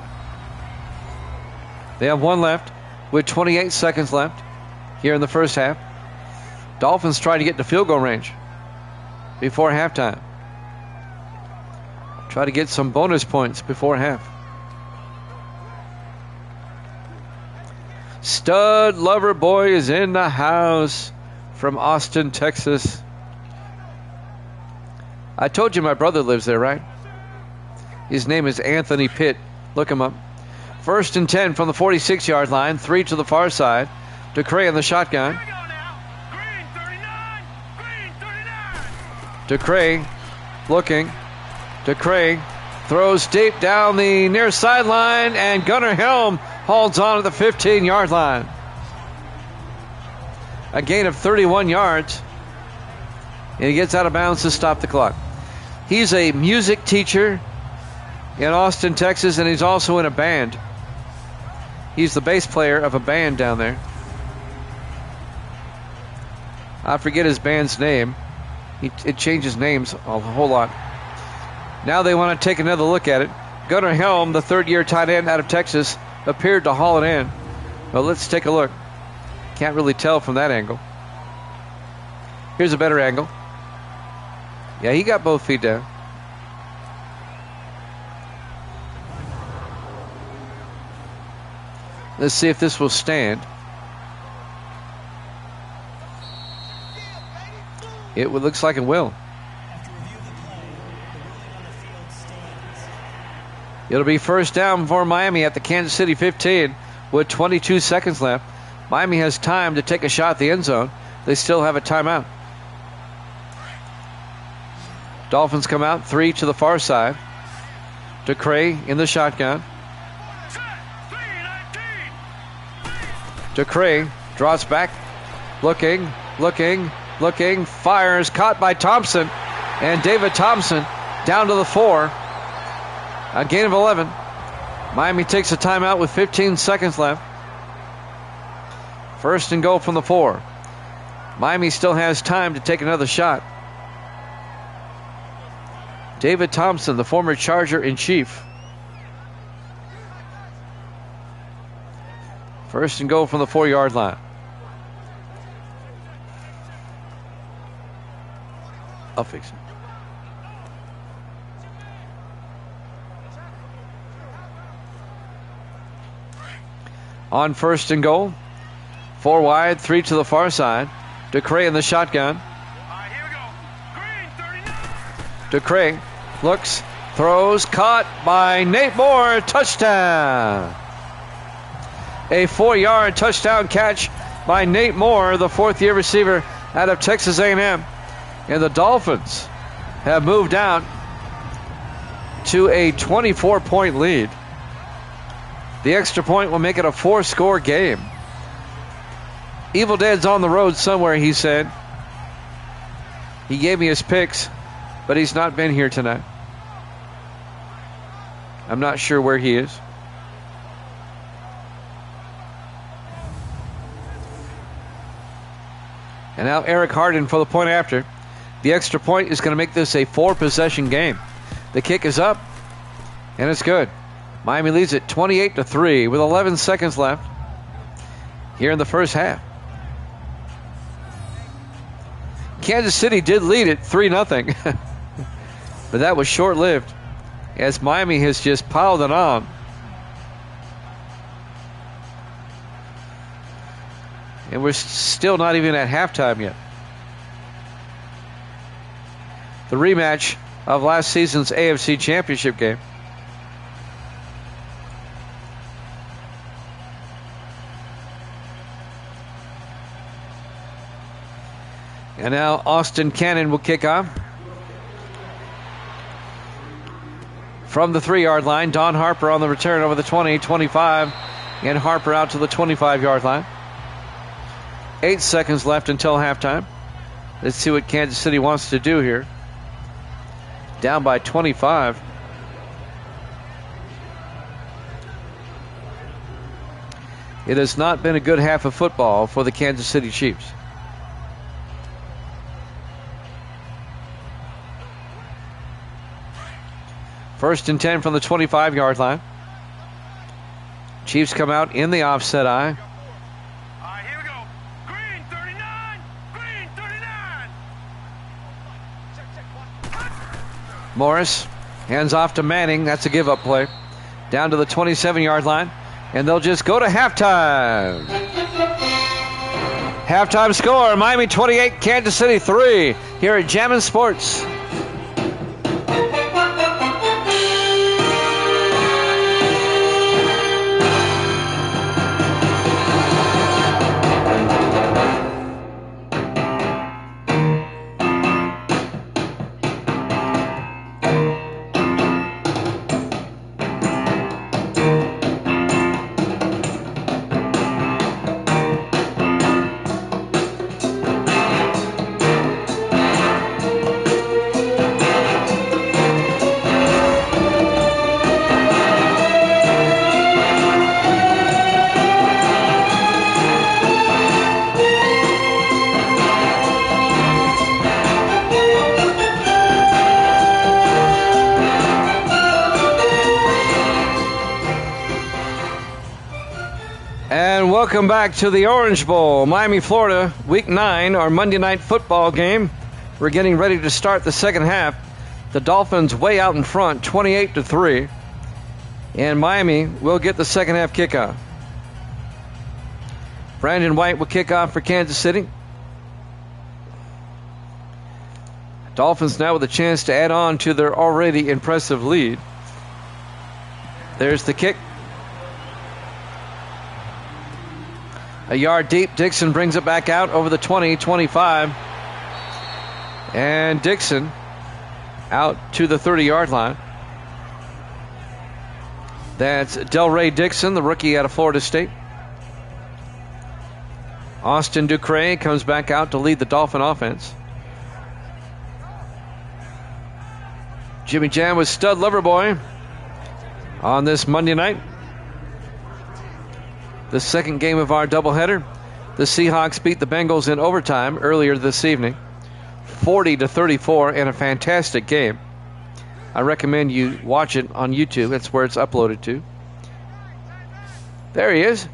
They have 1 left with 28 seconds left here in the first half. Dolphins try to get to field goal range before halftime. Try to get some bonus points before half. Stud Lover Boy is in the house from Austin, Texas. I told you my brother lives there, right? His name is Anthony Pitt. Look him up. 1st and 10 from the 46-yard line. 3 to the far side. DeCray in the shotgun. DeCray looking. DeCray throws deep down the near sideline, and Gunnar Helm holds on to the 15-yard line. A gain of 31 yards. And he gets out of bounds to stop the clock. He's a music teacher in Austin, Texas, and he's also in a band. He's the bass player of a band down there. I forget his band's name. It changes names a whole lot. Now they want to take another look at it. Gunnar Helm, the third-year tight end out of Texas, appeared to haul it in. Well, let's take a look. Can't really tell from that angle. Here's a better angle. Yeah, he got both feet down. Let's see if this will stand. It looks like it will. It'll be first down for Miami at the Kansas City 15 with 22 seconds left. Miami has time to take a shot at the end zone. They still have a timeout. Dolphins come out, 3 to the far side. DeCray in the shotgun. DeCray draws back, looking, fires, caught by Thompson, and David Thompson down to the 4. A gain of 11. Miami takes a timeout with 15 seconds left. First and goal from the 4. Miami still has time to take another shot. David Thompson, the former Charger in chief. First and goal from the 4-yard line. I'll fix it. On first and goal, 4 wide, 3 to the far side. DeCray in the shotgun. Here we go. Green, 39. DeCray looks, throws, caught by Nate Moore. Touchdown. A 4-yard touchdown catch by Nate Moore, the 4th-year receiver out of Texas A&M. And the Dolphins have moved out to a 24-point lead. The extra point will make it a 4-score game. Evil Dead's on the road somewhere, he said. He gave me his picks, but he's not been here tonight. I'm not sure where he is. And now Eric Harden for the point after. The extra point is going to make this a 4-possession game. The kick is up, and it's good. Miami leads it 28-3 with 11 seconds left here in the first half. Kansas City did lead it 3-0, but that was short-lived as Miami has just piled it on. And we're still not even at halftime yet. The rematch of last season's AFC Championship game. And now Austin Cannon will kick off. From the 3-yard line, Don Harper on the return over the 20, 25, and Harper out to the 25-yard line. 8 seconds left until halftime. Let's see what Kansas City wants to do here. Down by 25. It has not been a good half of football for the Kansas City Chiefs. First and 10 from the 25-yard line. Chiefs come out in the offset eye. Here we go. Green, 39. Green, 39. Morris hands off to Manning. That's a give-up play. Down to the 27-yard line. And they'll just go to halftime. Halftime score, Miami 28, Kansas City 3 here at Jammin' Sports. And welcome back to the Orange Bowl, Miami, Florida, Week 9, our Monday night football game. We're getting ready to start the second half. The Dolphins way out in front, 28-3. And Miami will get the second half kickoff. Brandon White will kick off for Kansas City. Dolphins now with a chance to add on to their already impressive lead. There's the kick. A yard deep. Dixon brings it back out over the 20-25. And Dixon out to the 30-yard line. That's Delray Dixon, the rookie out of Florida State. Austin Ducre comes back out to lead the Dolphin offense. Jimmy Jam with Stud Loverboy on this Monday night. The second game of our doubleheader. The Seahawks beat the Bengals in overtime earlier this evening, 40-34, in a fantastic game. I recommend you watch it on YouTube. That's where it's uploaded to. There he is,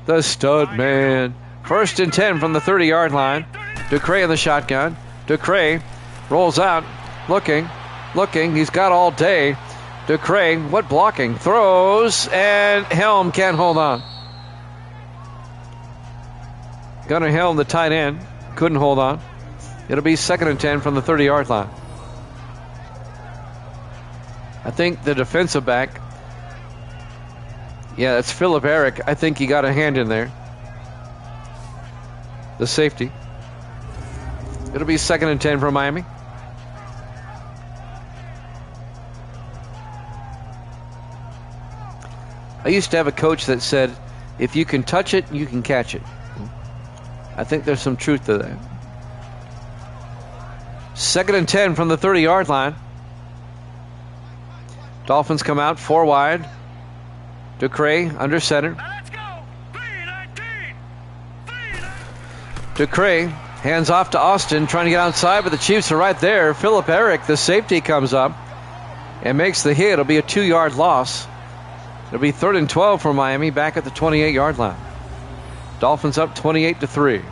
the stud man. 1st and 10 from the 30-yard line. Ducre in the shotgun. Ducre rolls out, looking. He's got all day. Ducre, what blocking? Throws, and Helm can't hold on. Gunnar Helm, the tight end, couldn't hold on. It'll be 2nd and 10 from the 30-yard line. I think the defensive back, yeah, that's Philip Eric. I think he got a hand in there. The safety. It'll be 2nd and 10 for Miami. I used to have a coach that said, if you can touch it, you can catch it. I think there's some truth to that. 2nd and 10 from the 30-yard line. Dolphins come out 4 wide. Ducre under center. Let's go. 3-19. 3-19. Ducre hands off to Austin, trying to get outside, but the Chiefs are right there. Philip Eric, the safety, comes up and makes the hit. It'll be a 2-yard loss. It'll be 3rd and 12 for Miami, back at the 28-yard line. Dolphins up 28-3.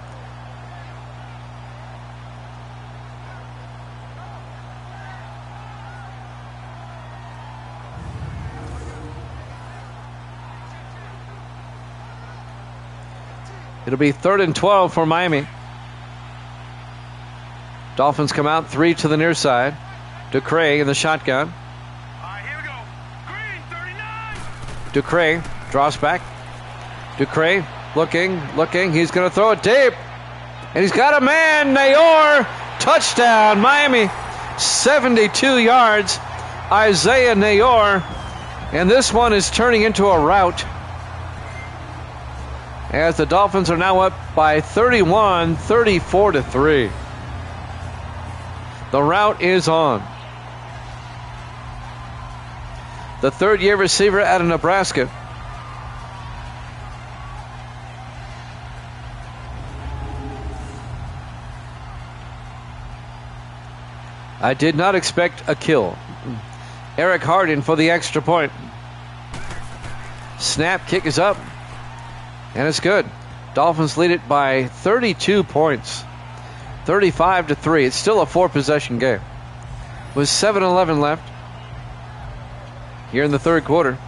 It'll be 3rd and 12 for Miami. Dolphins come out 3 to the near side. Ducre in the shotgun. All right, here we go. Green 39. Ducre draws back. Ducre looking. He's going to throw it deep. And he's got a man. Nayor. Touchdown. Miami. 72 yards. Isaiah Nayor. And this one is turning into a rout, as the Dolphins are now up by 31, 34-3. The rout is on. The third-year receiver out of Nebraska. I did not expect a kill. Eric Harden for the extra point. Snap, kick is up. And it's good. Dolphins lead it by 32 points. 35-3. It's still a 4-possession game. With 7:11 left here in the third quarter.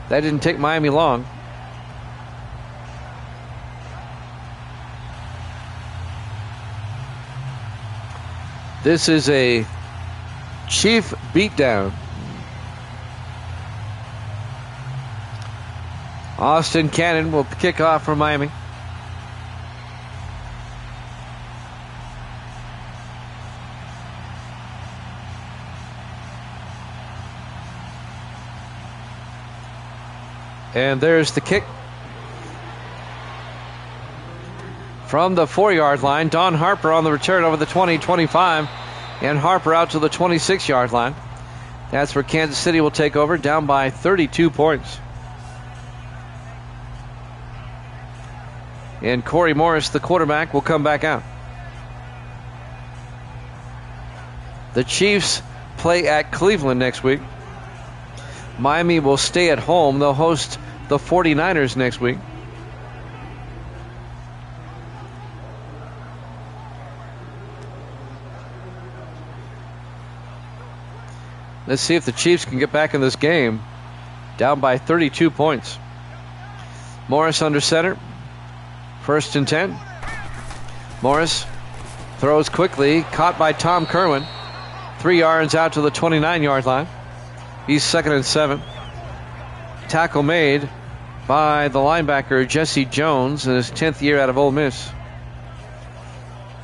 That didn't take Miami long. This is a Chief beatdown. Austin Cannon will kick off for Miami. And there's the kick. From the 4-yard line, Don Harper on the return over the 20-25. And Harper out to the 26-yard line. That's where Kansas City will take over, down by 32 points. And Corey Morris, the quarterback, will come back out. The Chiefs play at Cleveland next week. Miami will stay at home. They'll host the 49ers next week. Let's see if the Chiefs can get back in this game. Down by 32 points. Morris under center. 1st and 10. Morris throws quickly. Caught by Tom Kerwin. 3 yards out to the 29-yard line. He's 2nd and 7. Tackle made by the linebacker Jesse Jones in his 10th year out of Ole Miss.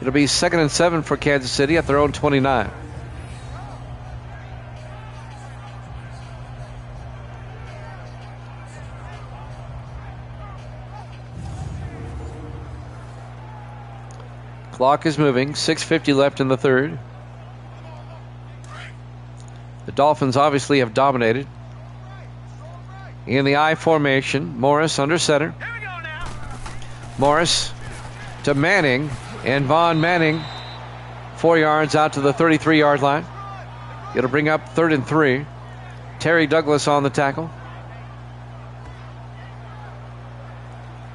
It'll be 2nd and 7 for Kansas City at their own 29. Clock is moving. 6:50 left in the third. The Dolphins obviously have dominated. In the I formation, Morris under center. Morris to Manning, and Von Manning 4 yards out to the 33-yard line. It'll bring up 3rd and 3. Terry Douglas on the tackle.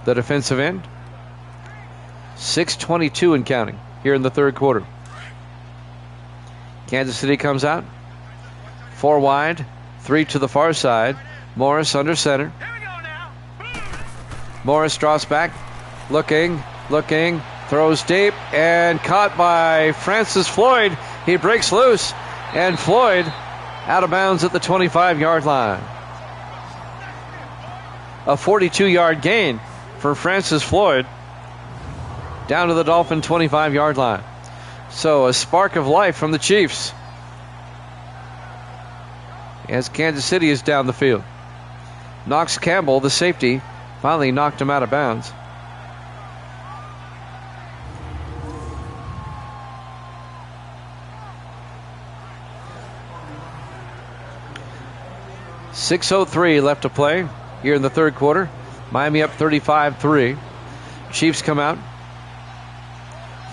The defensive end. 6:22 and counting here in the third quarter. Kansas City comes out. 4 wide, 3 to the far side. Morris under center. Morris draws back, looking, throws deep, and caught by Francis Floyd. He breaks loose, and Floyd out of bounds at the 25-yard line. A 42-yard gain for Francis Floyd down to the Dolphin 25-yard line. So a spark of life from the Chiefs as Kansas City is down the field. Knox Campbell, the safety, finally knocked him out of bounds. .603 left to play here in the third quarter. Miami up 35-3. Chiefs come out.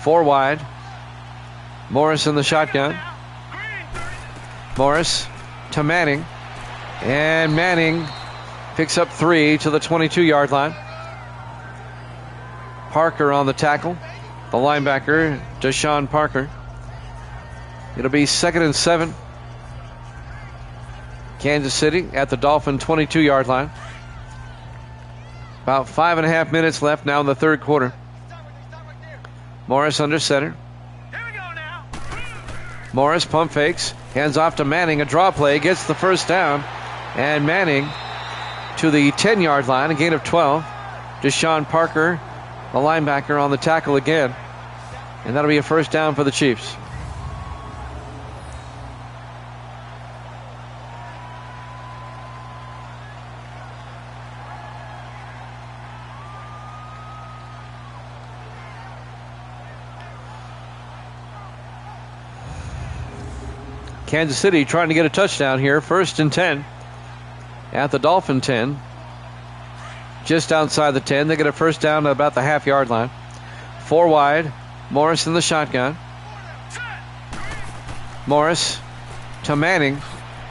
4 wide. Morris in the shotgun. Morris to Manning. And Manning picks up 3 to the 22-yard line. Parker on the tackle. The linebacker, Deshaun Parker. It'll be 2nd and 7. Kansas City at the Dolphin 22-yard line. About 5.5 minutes left now in the third quarter. Morris under center. Morris pump fakes. Hands off to Manning. A draw play. Gets the first down. And Manning to the 10-yard line. A gain of 12. Deshaun Parker, the linebacker, on the tackle again. And that'll be a first down for the Chiefs. Kansas City trying to get a touchdown here. 1st and 10 at the Dolphin 10. Just outside the 10. They get a first down at about the half-yard line. 4 wide. Morris in the shotgun. Morris to Manning.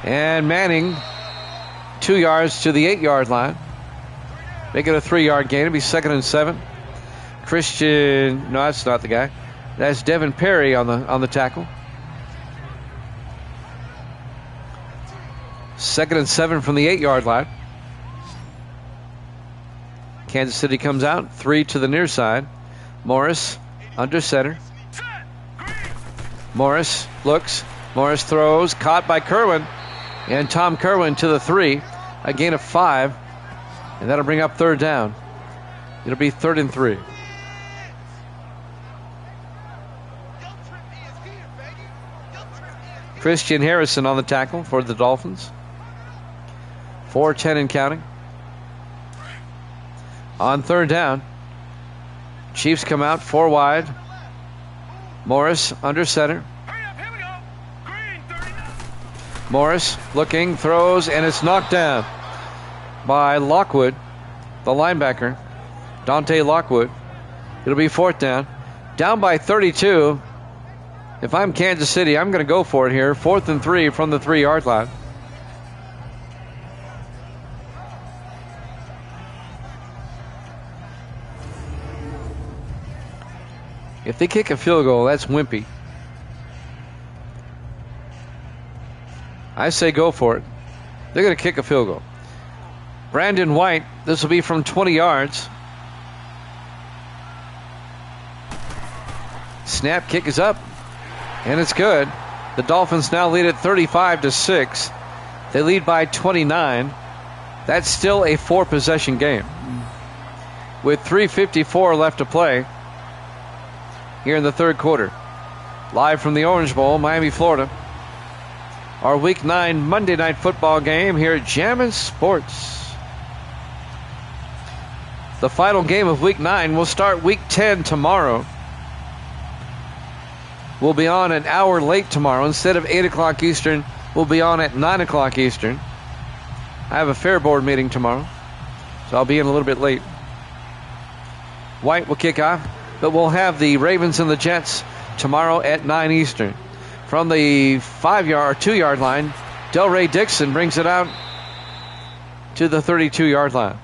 And Manning 2 yards to the 8-yard line. They get a 3-yard gain. It'll be 2nd and 7. Christian, no, that's not the guy. That's Devin Perry on the tackle. 2nd and 7 from the 8-yard line. Kansas City comes out. 3 to the near side. Morris under center. Morris looks. Morris throws. Caught by Kerwin. And Tom Kerwin to the 3. A gain of 5. And that'll bring up 3rd down. It'll be 3rd and 3. Christian Harrison on the tackle for the Dolphins. 4:10 and counting. On 3rd down, Chiefs come out 4 wide. Morris under center. Morris looking, throws, and it's knocked down by Lockwood, the linebacker, Dante Lockwood. It'll be 4th down. Down by 32. If I'm Kansas City, I'm going to go for it here. 4th and 3 from the 3-yard line. If they kick a field goal, that's wimpy. I say go for it. They're going to kick a field goal. Brandon White, this will be from 20 yards. Snap, kick is up, and it's good. The Dolphins now lead at 35-6. They lead by 29. That's still a 4-possession game. With 3:54 left to play here in the third quarter. Live from the Orange Bowl, Miami, Florida. Our Week 9 Monday Night Football game here at Jammin' Sports. The final game of Week 9 will start Week 10 tomorrow. We'll be on an hour late tomorrow. Instead of 8 o'clock Eastern, we'll be on at 9 o'clock Eastern. I have a fair board meeting tomorrow, so I'll be in a little bit late. White will kick off, but we'll have the Ravens and the Jets tomorrow at 9 Eastern. From the 5-yard or 2-yard line, Delray Dixon brings it out to the 32-yard line.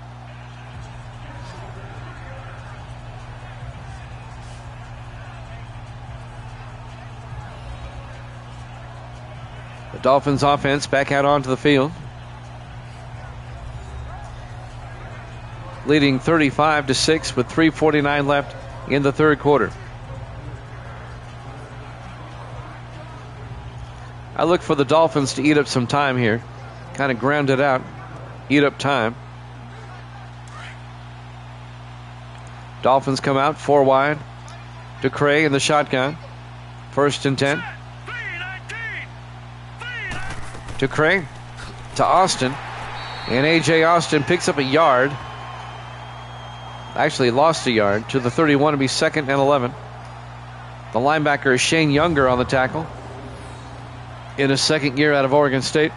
The Dolphins offense back out onto the field, leading 35-6 with 3:49 left in the third quarter. I look for the Dolphins to eat up some time here. Kind of ground it out. Eat up time. Dolphins come out 4 wide. DeCray in the shotgun. 1st and 10. DeCray to Austin. And A.J. Austin picks up a yard. Actually lost a yard to the 31 to be 2nd and 11. The linebacker is Shane Younger on the tackle. In his second year out of Oregon State.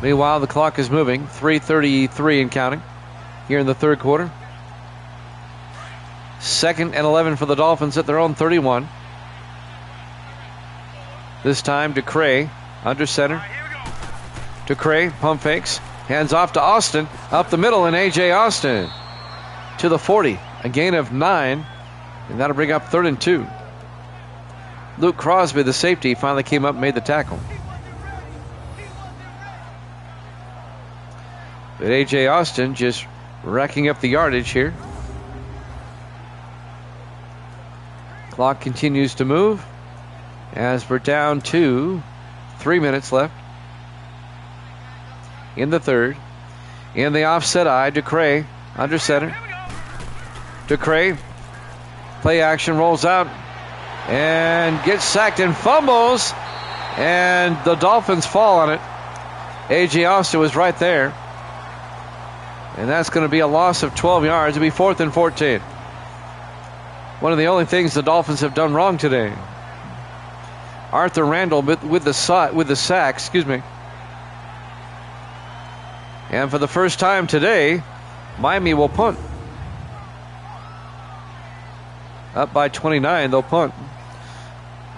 Meanwhile, the clock is moving. 3:33 and counting here in the third quarter. 2nd and 11 for the Dolphins at their own 31. This time DeCray under center. DeCray pump fakes. Hands off to Austin. Up the middle, and A.J. Austin to the 40. A gain of 9. And that'll bring up 3rd and 2. Luke Crosby, the safety, finally came up and made the tackle. But A.J. Austin just racking up the yardage here. Clock continues to move as we're down to 3 minutes left in the third. In the offset eye, DeCray under center. DeCray, play action, rolls out and gets sacked and fumbles, and the Dolphins fall on it. A.J. Austin was right there, and that's going to be a loss of 12 yards. It'll be 4th and 14. One of the only things the Dolphins have done wrong today. Arthur Randall with the sack, And for the first time today, Miami will punt. Up by 29, they'll punt.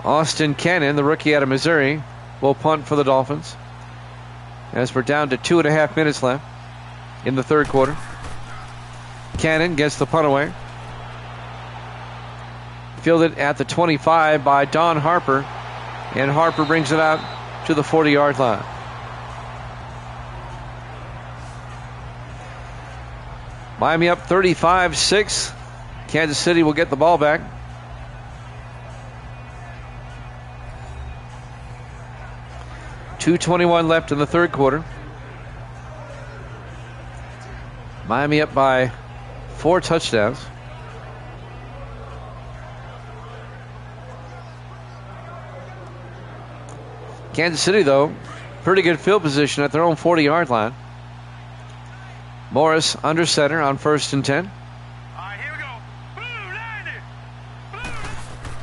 Austin Cannon, the rookie out of Missouri, will punt for the Dolphins. As we're down to 2.5 minutes left in the third quarter. Cannon gets the punt away. Fielded at the 25 by Don Harper. And Harper brings it out to the 40-yard line. Miami up 35-6. Kansas City will get the ball back. .221 left in the third quarter. Miami up by 4 touchdowns. Kansas City, though, pretty good field position at their own 40-yard line. Morris under center on 1st and 10.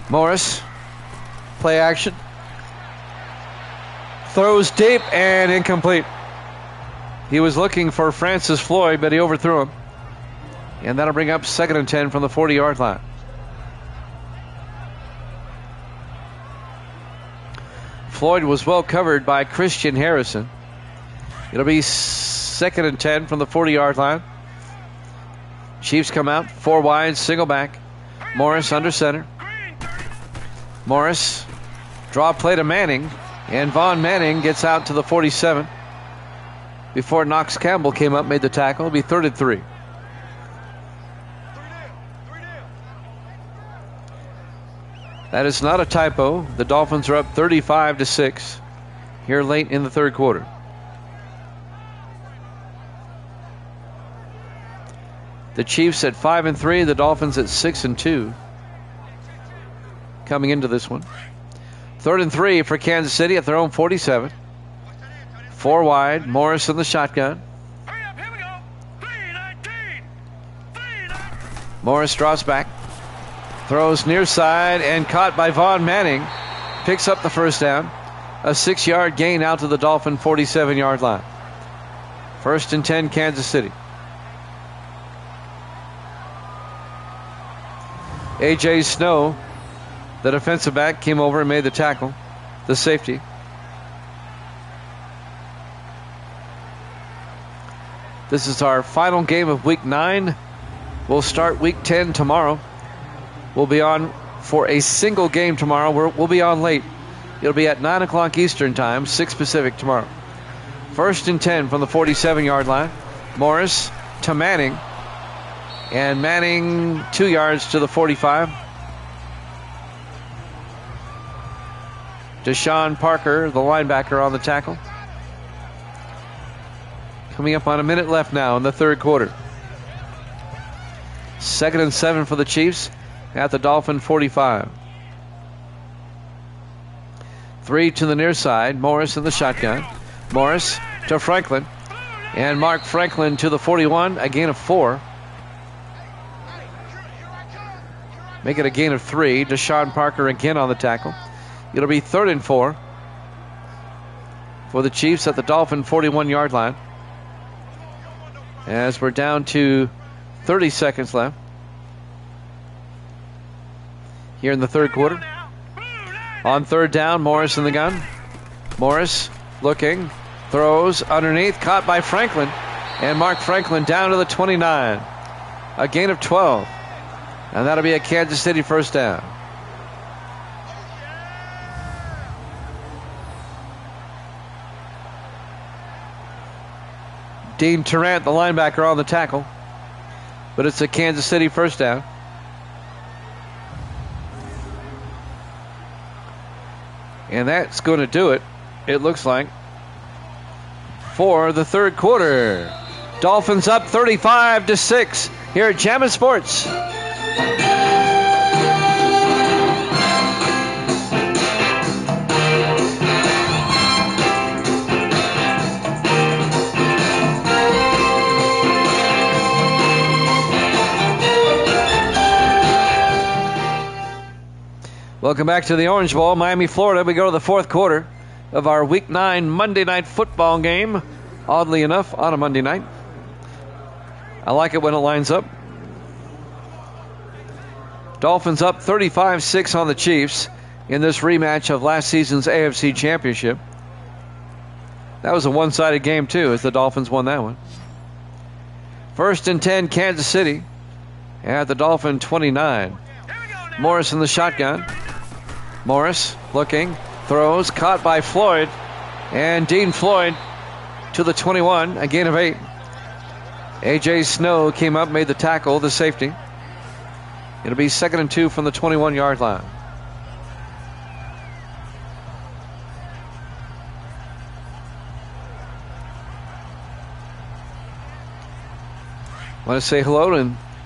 Morris, play action. Throws deep and incomplete. He was looking for Francis Floyd, but he overthrew him. And that'll bring up 2nd and 10 from the 40-yard line. Floyd was well covered by Christian Harrison. It'll be 2nd and 10 from the 40-yard line. Chiefs come out, 4 wide, single back. Morris under center. Morris, draw play to Manning, and Vaughn Manning gets out to the 47 before Knox Campbell came up, made the tackle. It'll be 3rd and 3. That is not a typo. The Dolphins are up 35-6 here late in the 3rd quarter. The Chiefs at 5 and 3, the Dolphins at 6 and 2. Coming into this one. 3rd and 3 for Kansas City at their own 47. 4 wide, Morris in the shotgun. Morris draws back. Throws near side and caught by Vaughn Manning. Picks up the first down. A 6-yard gain out to the Dolphin 47-yard line. 1st and 10, Kansas City. A.J. Snow, the defensive back, came over and made the tackle. The safety. This is our final game of Week 9. We'll start Week 10 tomorrow. We'll be on for a single game tomorrow. We'll be on late. It'll be at 9 o'clock Eastern Time, 6 Pacific tomorrow. 1st and 10 from the 47-yard line. Morris to Manning. And Manning 2 yards to the 45. Deshaun Parker, the linebacker, on the tackle. Coming up on a minute left now in the 3rd quarter. 2nd and 7 for the Chiefs at the Dolphin 45. 3 to the near side. Morris in the shotgun. Morris to Franklin. And Mark Franklin to the 41. A gain of 4. Make it a gain of 3. Deshaun Parker again on the tackle. It'll be 3rd and 4 for the Chiefs at the Dolphin 41-yard line. As we're down to 30 seconds left here in the 3rd quarter. On 3rd down, Morris in the gun. Morris looking, throws underneath, caught by Franklin. And Mark Franklin down to the 29. A gain of 12. And that'll be a Kansas City first down. Dean Tarrant, the linebacker, on the tackle. But it's a Kansas City first down. And that's going to do it, it looks like, for the 3rd quarter. Dolphins up 35-6 here at Jammin' Sports. Welcome back to the Orange Bowl, Miami, Florida. We go to the 4th quarter of our Week 9 Monday night football game. Oddly enough, on a Monday night. I like it when it lines up. Dolphins up 35-6 on the Chiefs in this rematch of last season's AFC Championship. That was a one-sided game, too, as the Dolphins won that one. 1st and 10, Kansas City at the Dolphin 29. Morris in the shotgun. Morris looking, throws, caught by Floyd. And Dean Floyd to the 21, a gain of 8. A.J. Snow came up, made the tackle, the safety. It'll be 2nd and 2 from the 21-yard line. I want to say hello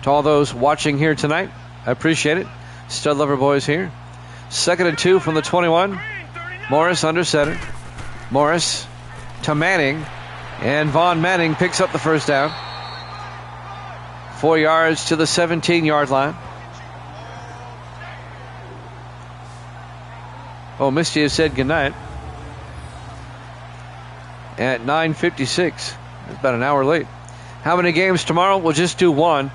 to all those watching here tonight. I appreciate it. Stud Lover Boys here. 2nd and 2 from the 21. Morris under center. Morris to Manning. And Vaughn Manning picks up the first down. 4 yards to the 17-yard line. Oh, Misty has said goodnight. At 9:56. It's about an hour late. How many games tomorrow? We'll just do one.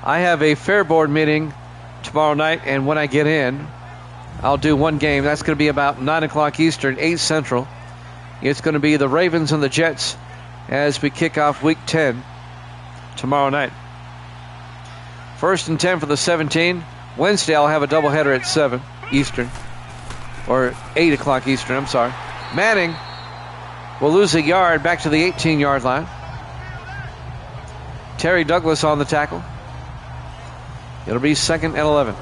I have a fair board meeting tomorrow night, and when I get in, I'll do one game. That's going to be about 9 o'clock Eastern, 8 Central. It's going to be the Ravens and the Jets as we kick off Week 10 tomorrow night. 1st and 10 for the 17. Wednesday I'll have a doubleheader at 7 Eastern. Or 8 o'clock Eastern, I'm sorry. Manning will lose a yard back to the 18-yard line. Terry Douglas on the tackle. It'll be 2nd and 11.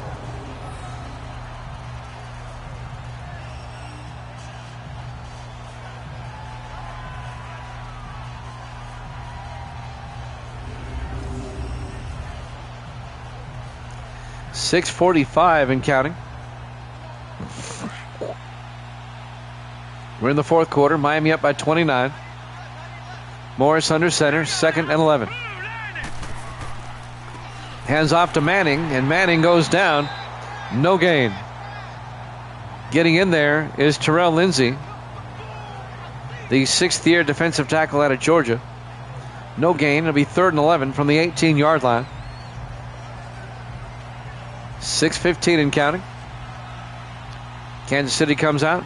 .6:45 and counting. We're in the 4th quarter. Miami up by 29. Morris under center. 2nd and 11. Hands off to Manning, and Manning goes down. No gain. Getting in there is Terrell Lindsay, the 6th-year defensive tackle out of Georgia. No gain. It'll be 3rd and 11 from the 18-yard line. 6:15 and counting. Kansas City comes out.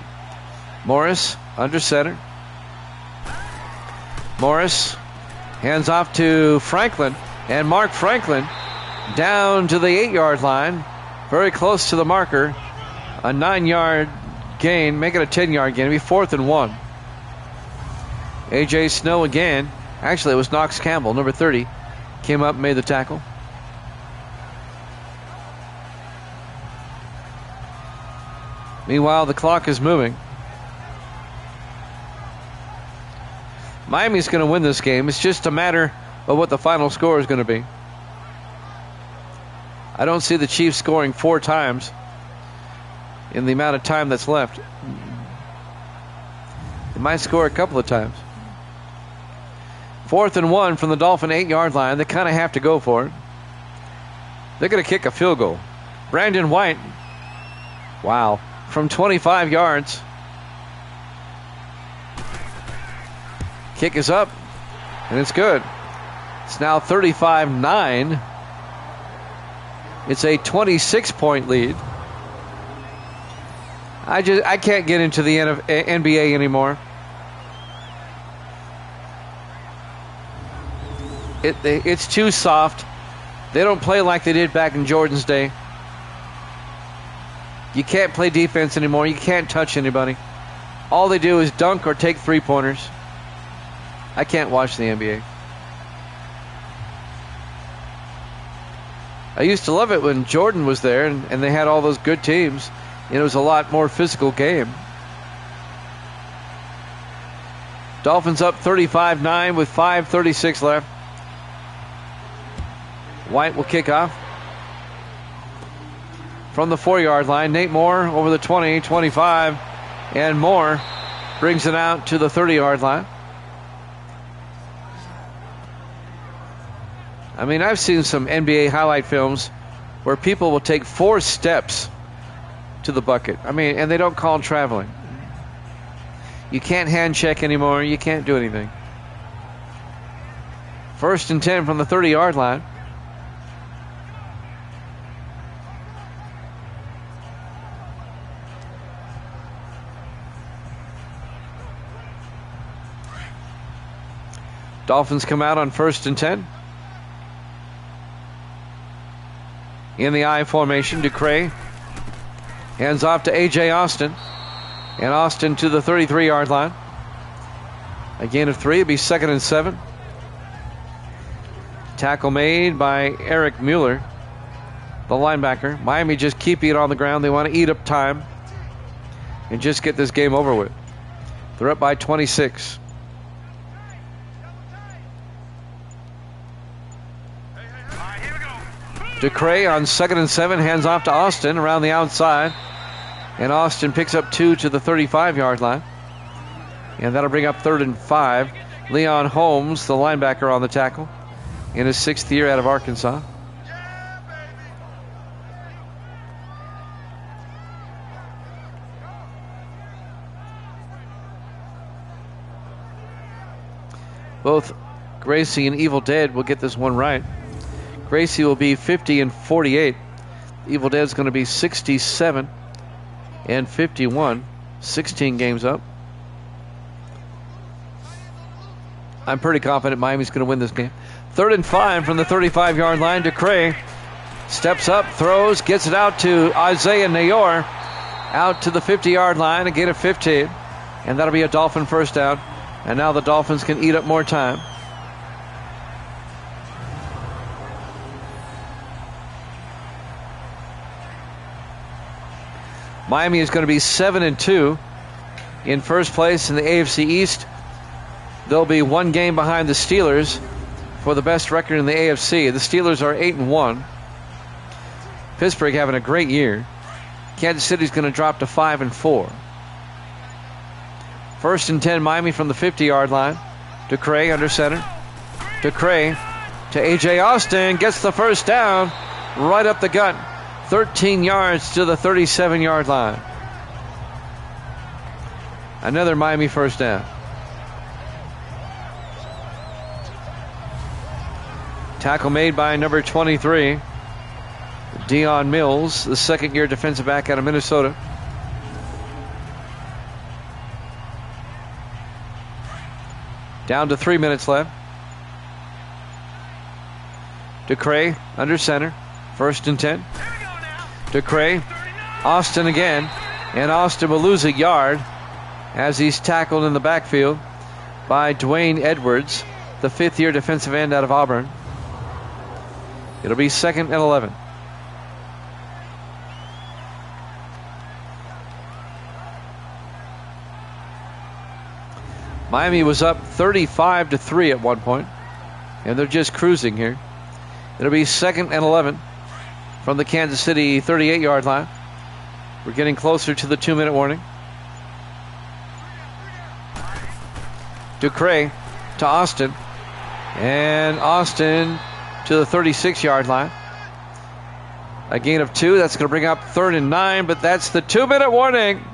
Morris under center. Morris hands off to Franklin, and Mark Franklin down to the 8-yard line, very close to the marker. A 9-yard gain, make it a 10-yard gain. It'll be 4th and 1. A.J. Snow again. Actually, it was Knox Campbell, number 30, came up and made the tackle. Meanwhile, the clock is moving. Miami's going to win this game. It's just a matter of what the final score is going to be. I don't see the Chiefs scoring 4 times in the amount of time that's left. They might score a couple of times. 4th and 1 from the Dolphin 8-yard line. They kind of have to go for it. They're going to kick a field goal. Brandon White. Wow. From 25 yards. Kick is up, and it's good. It's now 35-9. It's a 26-point lead. I can't get into the NBA anymore. It's too soft. They don't play like they did back in Jordan's day. You can't play defense anymore. You can't touch anybody. All they do is dunk or take 3-pointers. I can't watch the NBA. I used to love it when Jordan was there and they had all those good teams. And it was a lot more physical game. Dolphins up 35-9 with 5:36 left. White will kick off. From the 4-yard line, Nate Moore over the 20, 25, and Moore brings it out to the 30-yard line. I mean, I've seen some NBA highlight films where people will take 4 steps to the bucket. I mean, and they don't call it traveling. You can't hand check anymore. You can't do anything. 1st and 10 from the 30-yard line. Dolphins come out on 1st and 10. In the I formation, Ducray hands off to A.J. Austin. And Austin to the 33-yard line. A gain of 3. It'll be 2nd and 7. Tackle made by Eric Mueller, the linebacker. Miami just keeping it on the ground. They want to eat up time and just get this game over with. They're up by 26. Ducray on 2nd and 7, hands off to Austin around the outside. And Austin picks up 2 to the 35-yard line. And that'll bring up 3rd and 5. Leon Holmes, the linebacker, on the tackle in his 6th year out of Arkansas. Both Gracie and Evil Dead will get this one right. Gracie will be 50 and 48. Evil Dead's going to be 67 and 51. 16 games up. I'm pretty confident Miami's going to win this game. 3rd and 5 from the 35-yard line. DeCray steps up, throws, gets it out to Isaiah Nayor. Out to the 50-yard line, a gain of 15. And that'll be a Dolphin first down. And now the Dolphins can eat up more time. Miami is going to be 7-2 in first place in the AFC East. They'll be one game behind the Steelers for the best record in the AFC. The Steelers are 8-1. Pittsburgh having a great year. Kansas City's going to drop to 5-4. 1st and 10, Miami from the 50-yard line. DeCray under center. DeCray to A.J. Austin, gets the first down right up the gut. 13 yards to the 37-yard line. Another Miami first down. Tackle made by number 23, Dion Mills, the second-year defensive back out of Minnesota. Down to 3 minutes left. DeCray under center. 1st and 10. DeCray, Austin again, and Austin will lose a yard as he's tackled in the backfield by Dwayne Edwards, the 5th-year defensive end out of Auburn. It'll be 2nd and 11. Miami was up 35-3 at one point, and they're just cruising here. It'll be 2nd and 11 from the Kansas City 38-yard line. We're getting closer to the 2-minute warning. DeCray to Austin, and Austin to the 36-yard line. A gain of 2. That's going to bring up 3rd and 9, but that's the 2-minute warning.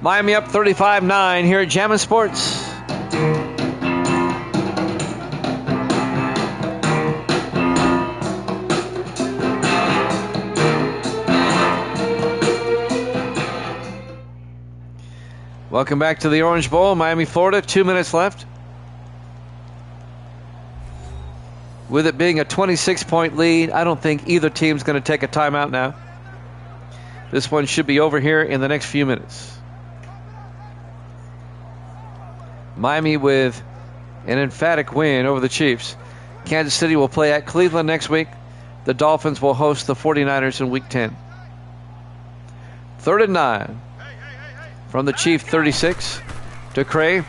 Miami up 35-9 here at Jammin' Sports. Welcome back to the Orange Bowl, Miami, Florida. 2 minutes left. With it being a 26-point lead, I don't think either team's going to take a timeout now. This one should be over here in the next few minutes. Miami with an emphatic win over the Chiefs. Kansas City will play at Cleveland next week. The Dolphins will host the 49ers in Week 10. 3rd and 9 from the Chief 36. DeCray,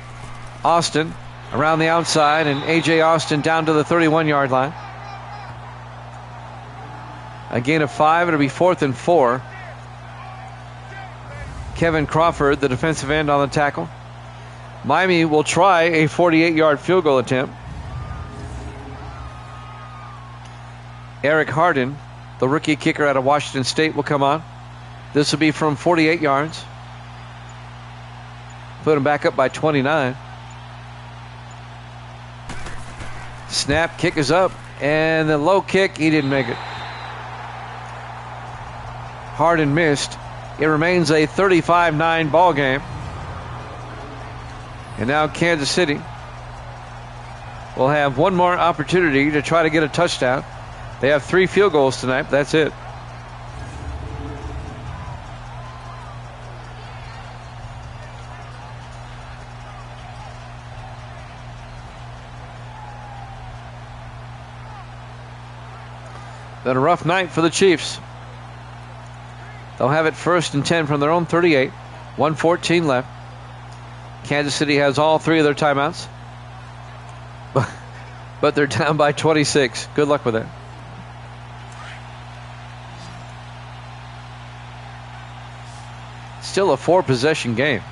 Austin around the outside, and A.J. Austin down to the 31-yard line. A gain of 5. It'll be 4th and 4. Kevin Crawford, the defensive end, on the tackle. Miami will try a 48-yard field goal attempt. Eric Harden, the rookie kicker out of Washington State, will come on. This will be from 48 yards. Put him back up by 29. Snap, kick is up, and the low kick, he didn't make it. Harden missed. It remains a 35-9 ball game. And now Kansas City will have one more opportunity to try to get a touchdown. They have 3 field goals tonight, but that's it. Been a rough night for the Chiefs. They'll have it 1st and 10 from their own 38. 1:14 left. Kansas City has all 3 of their timeouts. But they're down by 26. Good luck with that. Still a 4-possession game.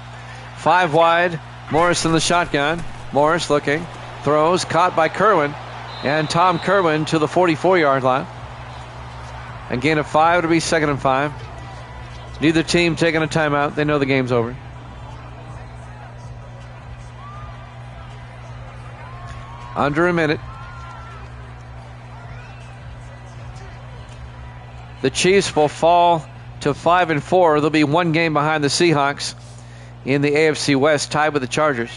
5 wide. Morris in the shotgun. Morris looking. Throws. Caught by Kerwin. And Tom Kerwin to the 44-yard line. A gain of 5. It'll be 2nd and 5. Neither team taking a timeout. They know the game's over. Under a minute. The Chiefs will fall to 5-4. They'll be one game behind the Seahawks in the AFC West, tied with the Chargers.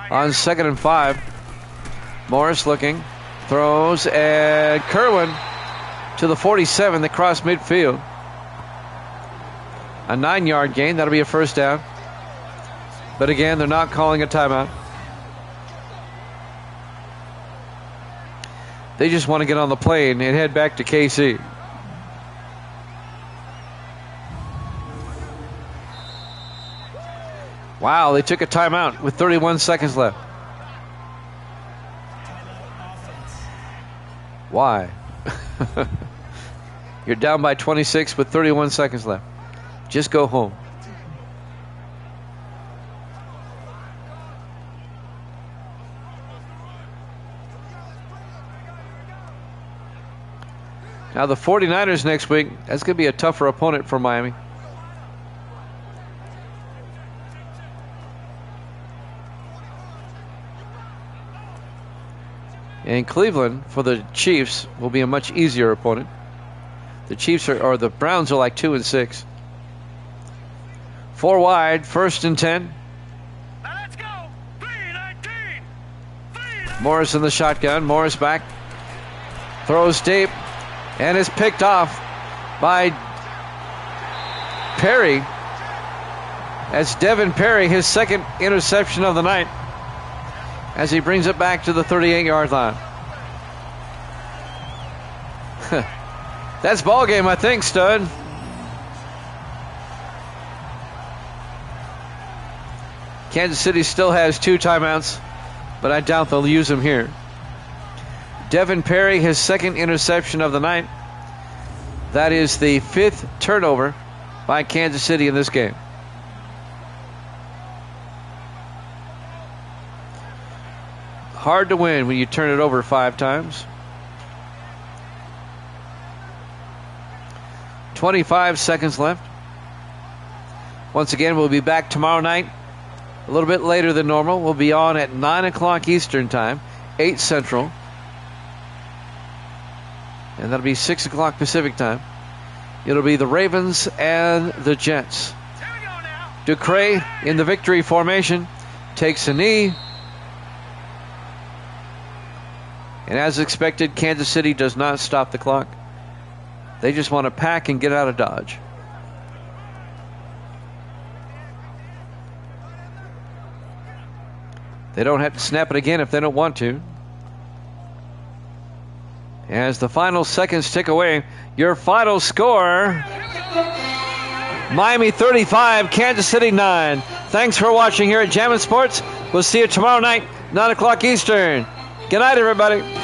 on 2nd and 5. Morris looking, throws, and Kerwin to the 47, they cross midfield. A 9-yard gain, that'll be a first down. But again, they're not calling a timeout. They just want to get on the plane and head back to KC. Wow, they took a timeout with 31 seconds left. Why? You're down by 26 with 31 seconds left. Just go home. Now the 49ers next week, that's going to be a tougher opponent for Miami. And Cleveland for the Chiefs will be a much easier opponent. The Chiefs or the Browns are like 2-6. 4 wide, 1st and 10. Let's go. 319. Morris in the shotgun. Morris back. Throws deep. And is picked off by Perry. That's Devin Perry, his 2nd interception of the night, as he brings it back to the 38-yard line. That's ball game, I think, Stud. Kansas City still has 2 timeouts, but I doubt they'll use them here. Devin Perry, his 2nd interception of the night. That is the 5th turnover by Kansas City in this game. Hard to win when you turn it over 5 times. 25 seconds left. Once again, we'll be back tomorrow night a little bit later than normal. We'll be on at 9 o'clock Eastern time, 8 Central. And that'll be 6 o'clock Pacific time. It'll be the Ravens and the Jets. Ducre in the victory formation takes a knee. And as expected, Kansas City does not stop the clock. They just want to pack and get out of Dodge. They don't have to snap it again if they don't want to. As the final seconds tick away, your final score, Miami 35, Kansas City 9. Thanks for watching here at Jammin' Sports. We'll see you tomorrow night, 9 o'clock Eastern. Good night, everybody.